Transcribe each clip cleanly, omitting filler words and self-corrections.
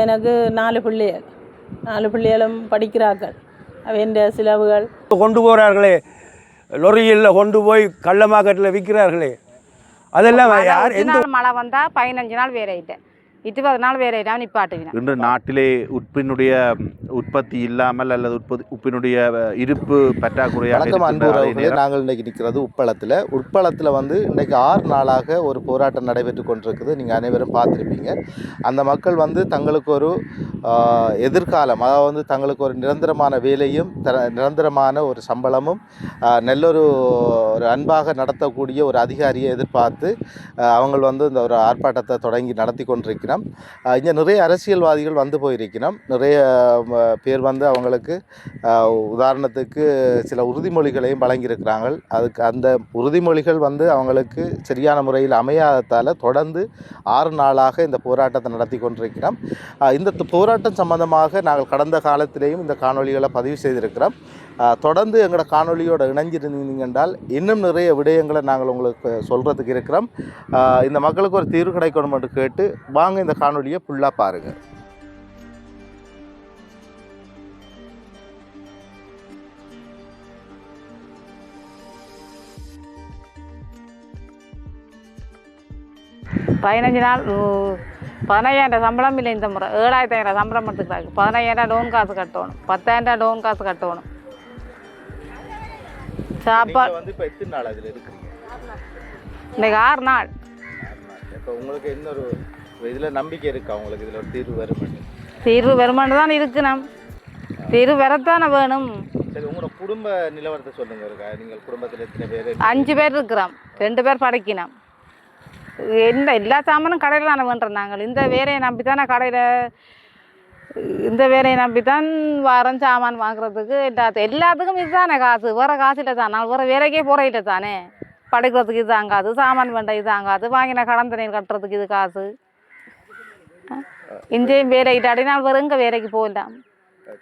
எனக்கு 4 பிள்ளைகள் 4 பிள்ளைகளும் படிக்கிறார்கள். அவன் செலவுகள் கொண்டு போகிறார்களே, லொரியில் கொண்டு போய் கள்ள மார்க்கெட்டில் விற்கிறார்களே, அதெல்லாம் யார்? எந்த மழை வந்தால் 15 நாள் வேறையிட்டேன், 20 நாள் வேறையிட்டான் நிப்பாட்டுவினேன். இன்று நாட்டிலே உப்பினுடைய உற்பத்தி இல்லாமல் அல்லது உப்பினுடைய இருப்பு பற்றாக்குறையாக நாங்கள் இன்றைக்கி நிற்கிறது உட்பளத்தில் வந்து இன்றைக்கி 6 நாளாக ஒரு போராட்டம் நடைபெற்று கொண்டிருக்குது. நீங்கள் அனைவரும் பார்த்துருப்பீங்க. அந்த மக்கள் வந்து தங்களுக்கு ஒரு எதிர்காலம், அதாவது வந்து தங்களுக்கு ஒரு நிரந்தரமான வேலையும் நிரந்தரமான ஒரு சம்பளமும் நல்லொரு அன்பாக நடத்தக்கூடிய ஒரு அதிகாரியை எதிர்பார்த்து அவங்க வந்து இந்த ஒரு ஆர்ப்பாட்டத்தை தொடங்கி நடத்தி கொண்டிருக்கிறார். இங்கே நிறைய அரசியல்வாதிகள் வந்து போயிருக்கிறோம். நிறைய பேர் வந்து அவங்களுக்கு உதாரணத்துக்கு சில உறுதிமொழிகளையும் வழங்கியிருக்கிறாங்க. அதுக்கு அந்த உறுதிமொழிகள் வந்து அவங்களுக்கு சரியான முறையில் அமையாததால் தொடர்ந்து 6 நாளாக இந்த போராட்டத்தை நடத்தி கொண்டிருக்கிறோம். இந்த போராட்டம் சம்பந்தமாக நாங்கள் கடந்த காலத்திலேயும் இந்த காணொலிகளை பதிவு செய்திருக்கிறோம். தொடர்ந்து எங்களோட காணொலியோடு இணைஞ்சிருந்தீங்க என்றால் இன்னும் நிறைய விடயங்களை நாங்கள் உங்களுக்கு சொல்கிறதுக்கு இருக்கிறோம். இந்த மக்களுக்கு ஒரு தீர்வு கிடைக்கணும் என்று கேட்டு வாங்க இந்த காணொலியை ஃபுல்லாக பாருங்கள். நாள் 15,000 சம்பளம் இல்லை இந்த முறை. 7,500 சம்பளம் எடுத்துக்கிறாங்க. 15,000 லோன் காசு கட்டணும், 10,000 லோன் காசு கட்டணும். சாப்பாடு வந்து இப்போ எத்தனை நாள் அதில் இருக்கிறீங்க? இன்னைக்கு 6 நாள். இப்போ உங்களுக்கு இன்னொரு இதில் நம்பிக்கை இருக்கா உங்களுக்கு இதில் ஒரு தீர்வு வருமானு? தீர்வு வருமானு தான் இருக்குது. தீர்வு வரத்தானே வேணும். சரி, உங்களோட குடும்ப நிலவரத்தை சொல்லுங்க. இருக்கா நீங்கள் குடும்பத்தில் எத்தனை பேர்? 5 பேர் இருக்கிறோம். 2 பேர் படிக்கணும். எல்லா சாமானும் கடையில் தானே வேண்டுறோம். நாங்கள் இந்த வேலையை நம்பி தானே கடையில், இந்த வேலையை நம்பி தான் வாரம் சாமான் வாங்குறதுக்கு எல்லாத்துக்கும் இதுதானே காசு. வேறு காசு இல்லை தான். நான் வேறு வேலைக்கே போகிற இல்லை தானே. படிக்கிறதுக்கு இது தாங்காது, சாமான் வேண்டாம் இது தாங்காது, வாங்கின கடன் தண்ணீர் கட்டுறதுக்கு இது காசு. இங்கேயும் வேலைக்கிட்ட அடினால் வேறு எங்கே வேலைக்கு போகலாம்.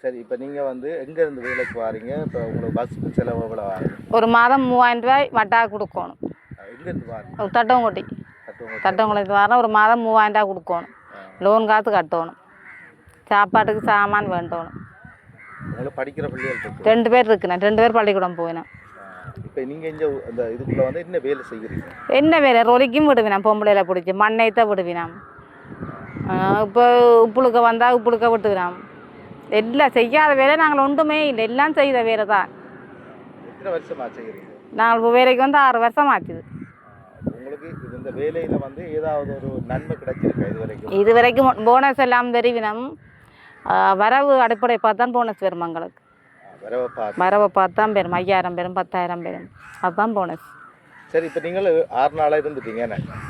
சரி, இப்போ நீங்கள் வந்து எங்கேருந்து வேலைக்கு வாரீங்க? இப்போ உங்களுக்கு பஸ் செலவு எவ்வளோ ஆகும்? ஒரு மாதம் 3000 ரூபாய் வட்டாக கொடுக்கணும். எங்கேருந்து வாங்க? தட்டங்குட்டி வரேன். ஒரு மாதம் 3000 ரூபா கொடுக்கணும். லோன் காசு கட்டணும். சாப்பாட்டுக்கு சாமான் வேண்டணும். உங்களுக்கு படிக்கிற பிள்ளைகள் 2 பேர் இருக்குண்ணா. 2 பேர் பள்ளிக்கூடம் போயினேன். இப்போ நீங்கள் இங்கே இந்த இதுக்குள்ளே வந்து என்ன வேலை செய்கிறீங்க? என்ன வேலை? ரொலிக்கும் விடுவினான், பொம்பளையில் பிடிச்சி மண்ணைத்தான் விடுவினான். இப்போ உப்புழுக்க வந்தால் உப்புழுக்க விட்டுவினான். எல்லாம் செய்யாத வேலை நாங்கள் ஒன்றுமே இல்லை. எல்லாம் செய்த வேலை தான். எத்தனை வருஷமாக செய்கிறீங்க? நாங்கள் இப்போ வேலைக்கு வந்து 6 வருஷம் ஆச்சுது. உங்களுக்கு இந்த வேலையில் வந்து ஏதாவது ஒரு நன்மை கிடைச்சிருக்கா இதுவரைக்கும்? இதுவரைக்கும் போனஸ் எல்லாம் தெரிவினம். வரவு அடிப்படை பார்த்து தான் போனஸ் வரும். எங்களுக்கு வரவை பார்த்து தான் பெறும். 5,000 பெறும், 10,000 பெறும். அதுதான் போனஸ். சரி, இப்போ நீங்கள் 6 நாளாக இருந்துட்டீங்க.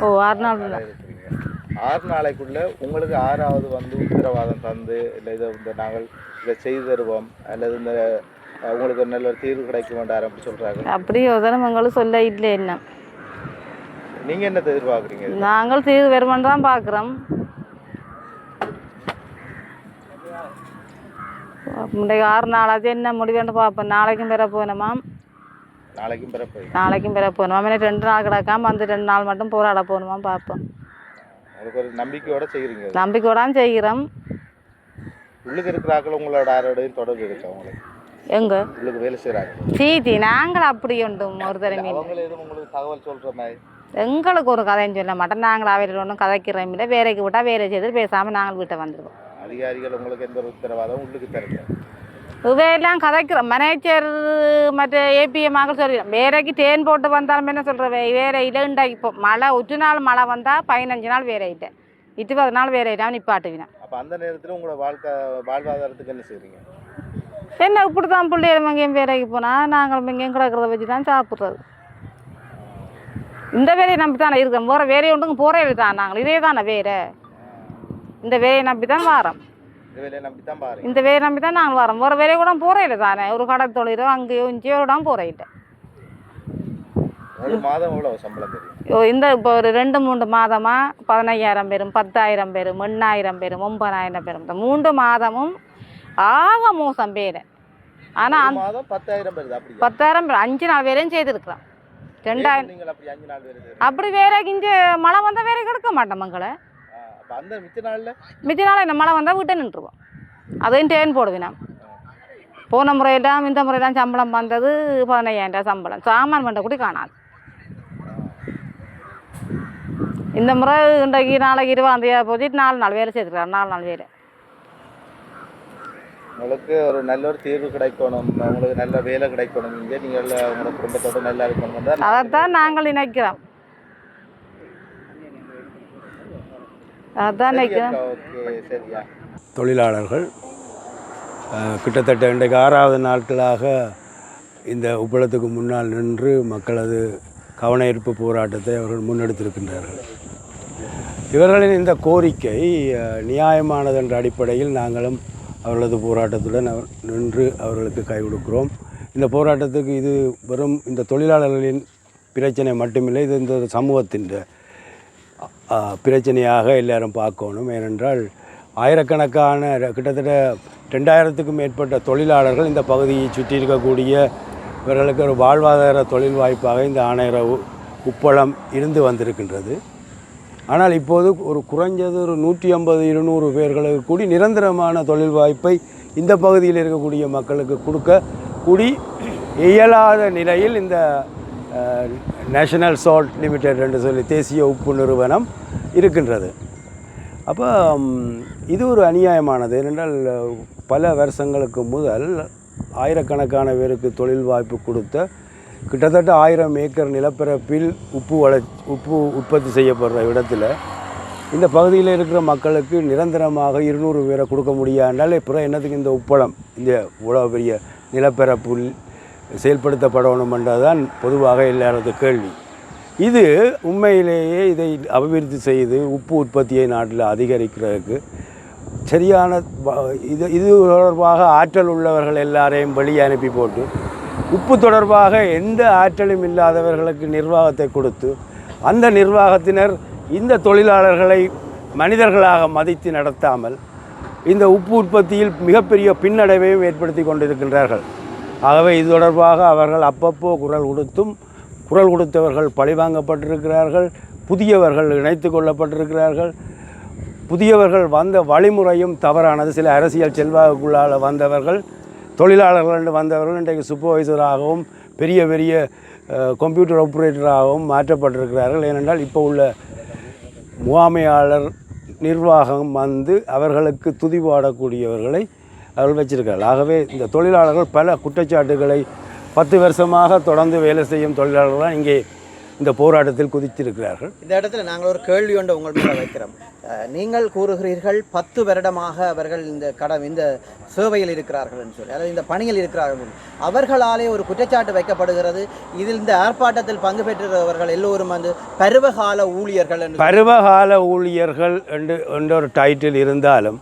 ஓ, 6 நாள் இருக்கிறீங்க. 6 நாளைக்குள்ளே உங்களுக்கு 6வது வந்து உத்தரவாதம் தந்து இல்லை இதை இந்த நாங்கள் இதை செய்து தருவோம் அல்லது இந்த உங்களுக்கு ஒரு நல்ல ஒரு தீர்வு கிடைக்க வேண்டாம் அப்படி சொல்கிறாங்க. அப்படி ஒரு எங்களுக்கு சொல்ல இல்லை. என்ன நீங்கள் என்ன எதிர்பார்க்குறீங்க? நாங்கள் தீர்வு வருமானு தான் பார்க்குறோம். இன்றைக்கு 6 நாளாச்சு. என்ன முடிவுன்னு பார்ப்போம். நாளைக்கும் பெற போகணுமா? நாளைக்கும் பெற போகணுமா? 2 நாள் கிடக்காம அந்த 2 நாள் மட்டும் போராட போகணுமா பார்ப்போம். உங்களுக்கு ஒரு நம்பிக்கையோட செய்கிறீங்க? நம்பிக்கையோடான்னு செய்கிறோம். உள்ளுக்கு இருக்கிறாக்கள் உங்களோட யாரோடையும் தொடர்பு இருக்கா உங்களுக்கு? எங்க உங்களுக்கு வேலை செய்கிறாங்க? சீச்சி, நாங்கள் அப்படி உண்டும் ஒரு தடவை. அவங்க எதுவும் உங்களுக்கு தகவல் சொல்கிற மாதிரி? எங்களுக்கு ஒரு கதைன்னு சொல்ல மாட்டோம். நாங்கள் அவையில் ஒன்றும் கதைக்கிறோம் இல்லை. வேலைக்கு விட்டால் வேலை செய்து பேசாமல் நாங்கள் வீட்டை வந்துடுவோம். அதிகாரிகள் உங்களுக்கு எந்த உத்தரவாதம் உள்ளுக்கு தருங்க? இவையெல்லாம் கதைக்கிறோம். மேனேஜர் மற்ற ஏபிஎம்மாக சொல்லிடுறோம். வேலைக்கு தேன் போட்டு வந்தாலும் என்ன சொல்கிறேன், வேலை இல்லைண்டா. இப்போ மழை 1 நாள் மழை வந்தால் 15 நாள் வேலையிட்டேன், 20 நாள் வேலையிட்டாமல் நிப்பாட்டுவினேன். அப்போ அந்த நேரத்தில் உங்களோட வாழ்வாதாரத்துக்கு என்ன செய்கிறீங்க? என்ன இப்படி தான் பிள்ளைகள் எங்கேயும் வேலைக்கு போனால் நாங்கள் எங்கேயும் கிடக்கிறத வச்சு தான் சாப்பிட்றது. இந்த வேலையை நம்பி தானே இருக்கோம். வேறு வேலையை ஒன்றுங்க போகிற தான். நாங்கள் இதே தானே வேறு. இந்த வேலையை நம்பி தான் வாரோம். இந்த வேலையை நம்பி தான் நாங்கள் வரோம். வேறு வேலையை கூட போகிற தானே. ஒரு கடை தொழிலோ அங்கேயோ இங்கேயோ விடாமல் போகிற. இந்த இப்போ ஒரு 2-3 மாதமாக 15,000 பெறும், 10,000 பெறும், 8,000 பெறும், 9,000 பெறும். இந்த 3 மாதமும் ஆக மோசம் பேர். ஆனால் 10,000 பேர் 5 நாள் வேலையும் செய்திருக்கிறோம். 2,000 அப்படி வேற இங்கே மழை வந்தால் வேற கெடுக்க மாட்டோம் மக்களை. அந்த மிச்ச நாளில் மிச்ச நாள் இந்த மழை வந்தால் வீட்டை நின்றுவோம். அதையும் டேன் போடுவேன் நான். போன முறையெல்லாம் இந்த முறையெல்லாம் சம்பளம் வந்தது 15,000 சம்பளம். சாமான் பண்ண கூட காணாது. இந்த முறை இன்றைக்கு நாளைக்கு 20 போச்சு. 4 நாள் வேலை செய்திருக்காரு. 4 நாள் வேலை. உங்களுக்கு ஒரு நல்ல ஒரு தீர்வு கிடைக்கணும், உங்களுக்கு நல்ல வேலை கிடைக்கணும், இங்கே நீங்கள் உங்களோட குடும்பத்தோடு நல்லா இருக்கணும் தான் அதைத்தான் நாங்கள் நினைக்கிறோம். அதான் நினைக்கிறோம். ஓகே, சரியா. தொழிலாளர்கள் கிட்டத்தட்ட இன்றைக்கு 6வது நாட்களாக இந்த உப்பளத்துக்கு முன்னால் நின்று மக்களது கவன ஈர்ப்பு போராட்டத்தை அவர்கள் முன்னெடுத்திருக்கின்றார்கள். இவர்களின் இந்த கோரிக்கை நியாயமானது என்ற அடிப்படையில் நாங்களும் அவர்களது போராட்டத்துடன் நின்று அவர்களுக்கு கை கொடுக்கிறோம். இந்த போராட்டத்துக்கு இது வெறும் இந்த தொழிலாளர்களின் பிரச்சனை மட்டுமில்லை, இது இந்த சமூகத்தின் பிரச்சனையாக எல்லாரும் பார்க்கணும். ஏனென்றால் ஆயிரக்கணக்கான கிட்டத்தட்ட 2000க்கும் மேற்பட்ட தொழிலாளர்கள் இந்த பகுதியை சுற்றி இருக்கக்கூடிய இவர்களுக்கு ஒரு வாழ்வாதார தொழில் வாய்ப்பாக இந்த ஆணையர உப்பளம் இருந்து வந்திருக்கின்றது. ஆனால் இப்போது ஒரு குறைஞ்சது ஒரு 150-200 பேர்களுக்கு கூடி நிரந்தரமான தொழில் வாய்ப்பை இந்த பகுதியில் இருக்கக்கூடிய மக்களுக்கு கொடுக்க இயலாத நிலையில் இந்த நேஷனல் சால்ட் லிமிடெட் என்று சொல்லி தேசிய உப்பு நிறுவனம் இருக்கின்றது. அப்போ இது ஒரு அநியாயமானது. ஏனென்றால் பல வருஷங்களுக்கு முதல் ஆயிரக்கணக்கான பேருக்கு தொழில் வாய்ப்பு கொடுத்த கிட்டத்தட்ட 1000 ஏக்கர் நிலப்பரப்பில் உப்பு உற்பத்தி செய்யப்படுற இடத்துல இந்த பகுதியில் இருக்கிற மக்களுக்கு நிரந்தரமாக 200 பேரை கொடுக்க முடியாண்டால் அப்புறம் என்னத்துக்கு இந்த உப்பளம் இந்த இவ்வளோ பெரிய நிலப்பரப்பில் செயல்படுத்தப்படணும் என்றதான் பொதுவாக எல்லாரது கேள்வி. இது உண்மையிலேயே இதை அபிவிருத்தி செய்து உப்பு உற்பத்தியை நாட்டில் அதிகரிக்கிறதுக்கு சரியான இது தொடர்பாக ஆற்றல் உள்ளவர்கள் எல்லாரையும் வெளியே அனுப்பி போட்டு உப்பு தொடர்பாக எந்த ஆற்றலும் இல்லாதவர்களுக்கு நிர்வாகத்தை கொடுத்து அந்த நிர்வாகத்தினர் இந்த தொழிலாளர்களை மனிதர்களாக மதித்து நடத்தாமல் இந்த உப்பு உற்பத்தியில் மிகப்பெரிய பின்னடைவையும் ஏற்படுத்தி கொண்டிருக்கின்றார்கள். ஆகவே இது தொடர்பாக அவர்கள் அப்பப்போ குரல் கொடுத்தவர்கள் பழிவாங்கப்பட்டிருக்கிறார்கள், புதியவர்கள் இணைத்து கொள்ளப்பட்டிருக்கிறார்கள். புதியவர்கள் வந்த வழிமுறையும் தவறானது. சில அரசியல் செல்வாக்குள்ளால் வந்தவர்கள் தொழிலாளர்கள் வந்தவர்கள் இன்றைக்கு சூப்பர்வைசராகவும் பெரிய பெரிய கம்ப்யூட்டர் ஆப்ரேட்டராகவும் மாற்றப்பட்டிருக்கிறார்கள். ஏனென்றால் இப்போ உள்ள முகாமையாளர் நிர்வாகம் வந்து அவர்களுக்கு துதிபாடக்கூடியவர்களை அவர்கள் வச்சிருக்கிறார்கள். ஆகவே இந்த தொழிலாளர்கள் பல குற்றச்சாட்டுகளை 10 வருஷமாக தொடர்ந்து வேலை செய்யும் தொழிலாளர்கள் இங்கே இந்த போராட்டத்தில் குதித்திருக்கிறார்கள். இந்த இடத்துல நாங்கள் ஒரு கேள்வி ஒன்று உங்கள் மேலே வைக்கிறோம். நீங்கள் கூறுகிறீர்கள் 10 வருடமாக அவர்கள் இந்த சேவையில் இருக்கிறார்கள் என்று சொல்லி, அதாவது இந்த பணியில் இருக்கிறார்கள். அவர்களாலே ஒரு குற்றச்சாட்டு வைக்கப்படுகிறது. இதில் இந்த ஆர்ப்பாட்டத்தில் பங்கு பெற்றவர்கள் எல்லோரும் வந்து பருவகால ஊழியர்கள் என்ற ஒரு டைட்டில் இருந்தாலும்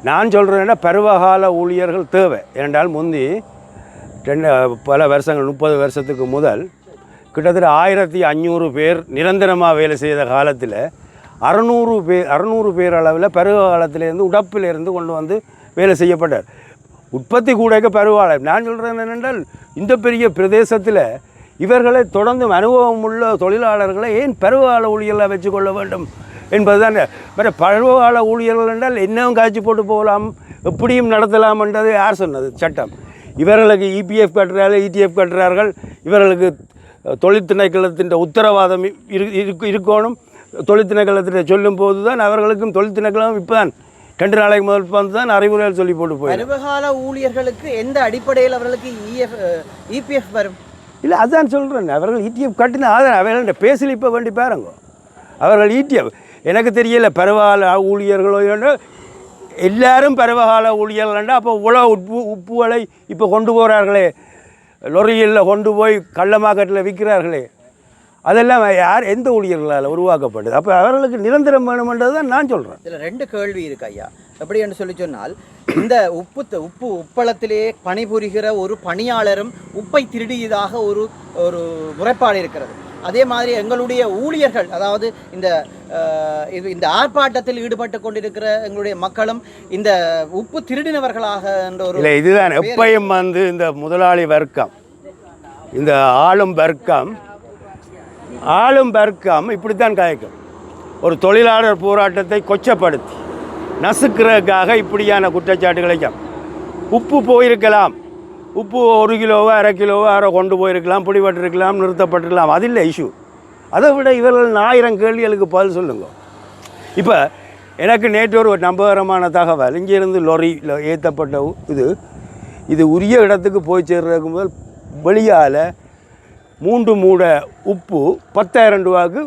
நான் சொல்கிறேன்னா பருவகால ஊழியர்கள் தேவை. ஏனென்றால் முந்தி பல வருஷங்கள் 30 வருஷத்துக்கு முதல் கிட்டத்தட்ட 1500 பேர் நிரந்தரமாக வேலை செய்த காலத்தில் 600 பேர் அளவில் பருவ காலத்திலேருந்து உடப்பிலிருந்து கொண்டு வந்து வேலை செய்யப்பட்டார். உற்பத்தி கூட பருவகாலம். நான் சொல்கிறேன் என்னென்றால் இந்த பெரிய பிரதேசத்தில் இவர்களை தொடர்ந்து அனுபவம் உள்ள தொழிலாளர்களை ஏன் பருவகால ஊழியர்களாக வச்சுக்கொள்ள வேண்டும் என்பது தான். வேறு பருவகால ஊழியர்கள் என்றால் என்னவும் காய்ச்சி போட்டு போகலாம், எப்படியும் நடத்தலாம் என்றது யார் சொன்னது? சட்டம். இவர்களுக்கு EPF கட்டுறார்கள், ETF கட்டுறார்கள். இவர்களுக்கு தொழில் திணைக்களத்தின் உத்தரவாதம் இருக்கணும். தொழில் திணைக்களத்தில் சொல்லும் போது தான் அவர்களுக்கும் தொழில் திணைக்களம் இப்போ தான் 2 நாளைக்கு முதல் வந்து தான் அறிவுரைகள் சொல்லி போட்டு போய் பருவகால ஊழியர்களுக்கு எந்த அடிப்படையில் அவர்களுக்கு EPF வரும்? இல்லை, அதுதான் சொல்கிறேன். அவர்கள் ETF கட்டினா அதான் அவர்கள்ட்ட பேசலிப்ப வேண்டி பாருங்க. அவர்கள் ETF எனக்கு தெரியல பருவகால ஊழியர்களோ எல்லாரும் பருவகால ஊழியர்கள்ண்டா அப்போ உப்புகளை இப்போ கொண்டு போகிறார்களே, லொரியில் கொண்டு போய் கள்ள மார்க்கெட்டில் விற்கிறார்களே, அதெல்லாம் யார் எந்த ஊழியர்களால் உருவாக்கப்படுது? அப்போ அவர்களுக்கு நிரந்தரம் வேணுமென்றது தான் நான் சொல்கிறேன். இதில் 2 கேள்வி இருக்கு ஐயா. எப்படி என்று சொல்லி சொன்னால், இந்த உப்பளத்திலே பணிபுரிகிற ஒரு பணியாளரும் உப்பை திருடியதாக ஒரு முறைப்பாடு இருக்கிறது. அதே மாதிரி எங்களுடைய ஊழியர்கள், அதாவது இந்த ஆர்ப்பாட்டத்தில் ஈடுபட்டு கொண்டிருக்கிற எங்களுடைய மக்களும் இந்த உப்பு திருடினவர்களாக என்ற ஒரு இல்லை, இதுதான் எப்பையும் வந்து இந்த முதலாளி வர்க்கம், இந்த ஆளும் வர்க்கம் இப்படித்தான் காய்க்கும். ஒரு தொழிலாளர் போராட்டத்தை கொச்சப்படுத்தி நசுக்கிறதுக்காக இப்படியான குற்றச்சாட்டுகளைக்கும் உப்பு போயிருக்கலாம், உப்பு 1 கிலோவோ 1/2 கிலோவோ யாரோ கொண்டு போயிருக்கலாம், பிடிபட்டிருக்கலாம், நிறுத்தப்பட்டிருக்கலாம், அது இல்லை இஷ்யூ. அதை விட இவர்கள் 1000 கேள்விகளுக்கு பதில் சொல்லுங்க. இப்போ எனக்கு நேற்று ஒரு நம்பகரமான தகவல், இங்கேருந்து லொரியில் ஏற்றப்பட்ட இது உரிய இடத்துக்கு போய் சேர்றதுக்கு முதல் வெளியால் 3 மூடை உப்பு 10,000 ரூபாய்க்கு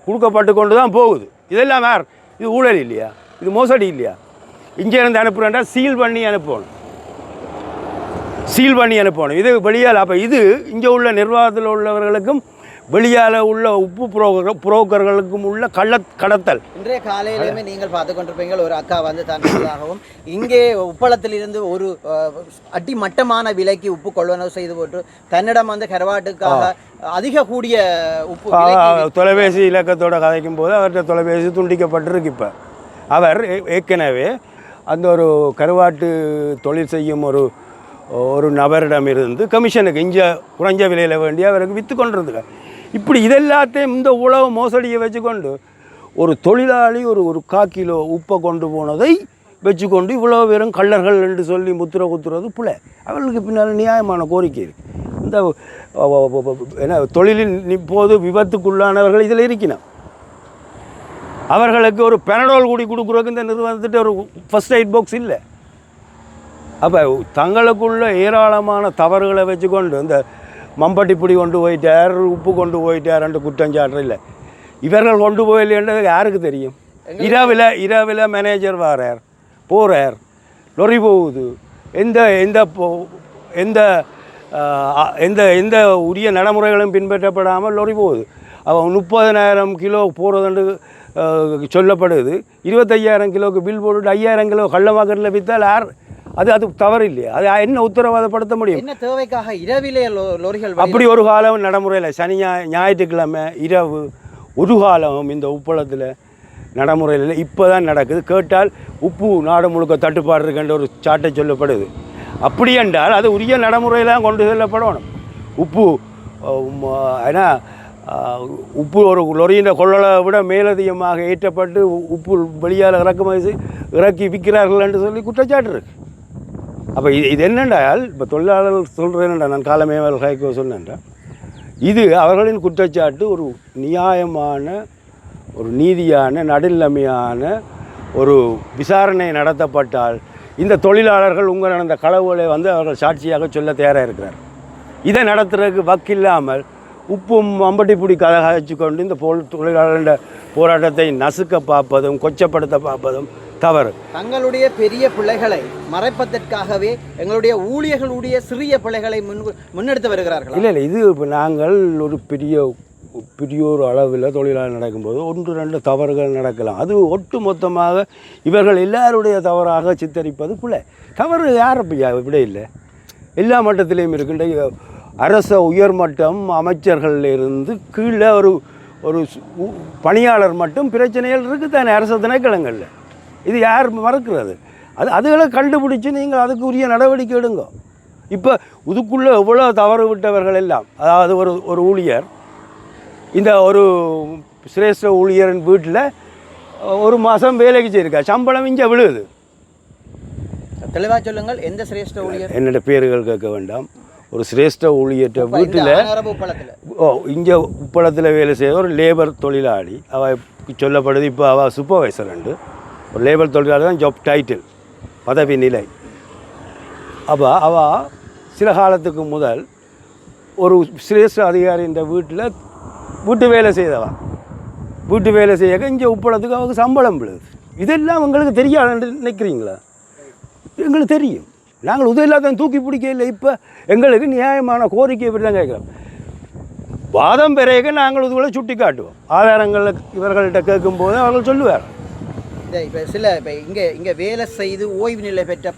கொடுக்கப்பட்டு கொண்டு தான் போகுது. இதெல்லாம் வேறு, இது ஊழல் இல்லையா, இது மோசடி இல்லையா? இங்கேருந்து அனுப்புகிறேன்டா சீல் பண்ணி அனுப்பணும், இது வெளியால். அப்போ இது இங்கே உள்ள நிர்வாகத்தில் உள்ளவர்களுக்கும் வெளியால் உள்ள உப்பு புரோக்கர்களுக்கும் உள்ள கடத்தல். இன்றைய காலையிலுமே நீங்கள் பார்த்து கொண்டிருப்பீங்க, ஒரு அக்கா வந்து தன்னதாகவும் இங்கே உப்பளத்திலிருந்து ஒரு அடிமட்டமான விலைக்கு உப்பு கொள்வனவு செய்து போட்டு தன்னிடம் வந்து கரவாட்டுக்காக அதிக கூடிய உப்பு தொலைபேசி இலக்கத்தோட கதைக்கும் போது அவர்கிட்ட தொலைபேசி துண்டிக்கப்பட்டிருக்கு. இப்போ அவர் ஏற்கனவே அந்த ஒரு கருவாட்டு தொழில் செய்யும் ஒரு நபரிடமிருந்து கமிஷனுக்கு இங்கே குறைஞ்ச விலையில் வேண்டிய அவருக்கு விற்று கொண்டிருந்துங்க. இப்படி இதெல்லாத்தையும் இந்த உழவு மோசடியை வச்சுக்கொண்டு ஒரு தொழிலாளி ஒரு 1/4 கிலோ உப்பை கொண்டு போனதை வச்சுக்கொண்டு இவ்வளோ பேரும் கள்ளர்கள் என்று சொல்லி முத்திரை குத்துறது பிள்ளை. அவர்களுக்கு பின்னால் நியாயமான கோரிக்கை இருக்குது. இந்த என்ன தொழிலில் இப்போது விபத்துக்குள்ளானவர்கள் இதில் இருக்கணும். அவர்களுக்கு ஒரு பெனடோல் கூடி கொடுக்குறதுக்கு இந்த நிறுவனத்திட்ட ஒரு ஃபர்ஸ்ட் எய்ட் பாக்ஸ் இல்லை. அப்போ தங்களுக்குள்ள ஏராளமான தவறுகளை வச்சுக்கொண்டு இந்த மம்பட்டி பிடி கொண்டு போயிட்டார், உப்பு கொண்டு போயிட்டார்ன்ற குற்றஞ்சாட்டு இல்லை. இவர்கள் கொண்டு போயில்லைன்றது யாருக்கு தெரியும்? இரவில் மேனேஜர் வரார், போகிறார், லொரி போகுது, எந்த எந்த எந்த எந்த எந்த உரிய நடைமுறைகளும் பின்பற்றப்படாமல் லொரி போகுது. அவன் 30,000 கிலோ போகிறதுன்னு சொல்லப்படுது. 25,000 கிலோவுக்கு பில் போட்டுட்டு 5,000 கிலோ கள்ள மார்க்கெட்டில் விற்றால் அது தவறு இல்லையா? அது என்ன உத்தரவாதப்படுத்த முடியும்? என்ன தேவைக்காக இரவிலே லோரிகள் அப்படி ஒரு காலம் நடைமுறையில் சனி ஞாயிற்றுக்கிழமை இரவு ஒரு காலம் இந்த உப்பளத்தில் நடைமுறையில் இப்போ தான் நடக்குது. கேட்டால் உப்பு நாடு முழுக்க தட்டுப்பாடு இருக்கின்ற ஒரு சாட்டை சொல்லப்படுது. அப்படி என்றால் அது உரிய நடைமுறையெல்லாம் கொண்டு செல்லப்படணும். உப்பு ஏன்னா உப்பு ஒரு லொரியின் கொள்ளலை விட மேலதிகமாக ஏற்றப்பட்டு உப்பு வெளியால் இறக்கி விற்கிறார்கள் என்று சொல்லி குற்றச்சாட்டு இருக்குது. அப்போ இது என்னென்றால் இப்போ தொழிலாளர்கள் சொல்கிறேன்டா, நான் காலமே கைக்கு சொன்னேன்டா, இது அவர்களின் குற்றச்சாட்டு ஒரு நியாயமான ஒரு நீதியான நடுநிலைமையான ஒரு விசாரணை நடத்தப்பட்டால் இந்த தொழிலாளர்கள் உங்கள் நடந்த களவுகளை வந்து அவர்கள் சாட்சியாக சொல்ல தயாராக இருக்கிறார். இதை நடத்துறதுக்கு வக்கில்லாமல் உப்பும் அம்பட்டி பிடி கதை காய்ச்சி கொண்டு இந்த தொழிலாளர்கள போராட்டத்தை நசுக்க பார்ப்பதும் கொச்சப்படுத்த பார்ப்பதும் தவறு. தங்களுடைய பெரிய பிள்ளைகளை மறைப்பதற்காகவே எங்களுடைய ஊழியர்களுடைய சிறிய பிள்ளைகளை முன்னெடுத்து வருகிறார்கள். இல்லை இது இப்போ நாங்கள் ஒரு பெரியோர் அளவில் தொழிலாளர் நடக்கும்போது 1-2 தவறுகள் நடக்கலாம். அது ஒட்டு மொத்தமாக இவர்கள் எல்லாருடைய தவறாக சித்தரிப்பது பிள்ளை. தவறு யாரப்பையா விட இல்லை, எல்லா மட்டத்திலையும் இருக்கின்ற அரச உயர்மட்டம் அமைச்சர்களிலிருந்து கீழே ஒரு பணியாளர் மட்டும் பிரச்சனைகள் இருக்குது தானே அரசு திணைக்களங்களில். இது யார் மறக்கிறது? அதுகளை கண்டுபிடிச்சி நீங்கள் அதுக்கு உரிய நடவடிக்கை எடுங்க. இப்போ இதுக்குள்ளே எவ்வளோ தவறு விட்டவர்கள் எல்லாம், அதாவது ஒரு ஊழியர், இந்த ஒரு சிரேஷ்ட ஊழியரின் வீட்டில் 1 மாதம் வேலைக்கு செய்யிருக்கா, சம்பளம் இங்கே விழுது. தெளிவாக சொல்லுங்கள், எந்த சிரேஷ்ட ஊழியர்? என்னோட பேர்கள் கேட்க வேண்டாம். ஒரு சிரேஷ்ட ஊழியற்ற வீட்டில் இங்கே உப்பளத்தில் வேலை செய்ய ஒரு லேபர் தொழிலாளி, அவள் சொல்லப்படுது இப்போ அவள் சூப்பர்வைசர் உண்டு. ஒரு லேபர் தொழிலாளி தான் ஜாப் டைட்டில், பதவி நிலை. அப்போ அவள் சில காலத்துக்கு முதல் ஒரு சிரேஷ்ட அதிகாரின்ற வீட்டு வேலை செய்தவா, வீட்டு வேலை செய்ய இங்கே உப்பளத்துக்கு அவருக்கு சம்பளம் விழுது. இதெல்லாம் உங்களுக்கு தெரியாதுன்னு நினைக்கிறீங்களா? எங்களுக்கு தெரியும். நாங்கள் இதெல்லாத்தையும் தூக்கி பிடிக்க இல்லை. இப்போ எங்களுக்கு நியாயமான கோரிக்கை இப்படி தான் கேட்குறோம். வாதம் பிறகு நாங்கள் இதுகளை சுட்டி காட்டுவோம். ஆதாரங்களை இவர்கள்ட்ட கேட்கும்போது அவர்கள் சொல்லுவார். இப்போ இங்கே வேலை செய்து ஓய்வு நிலை பெற்ற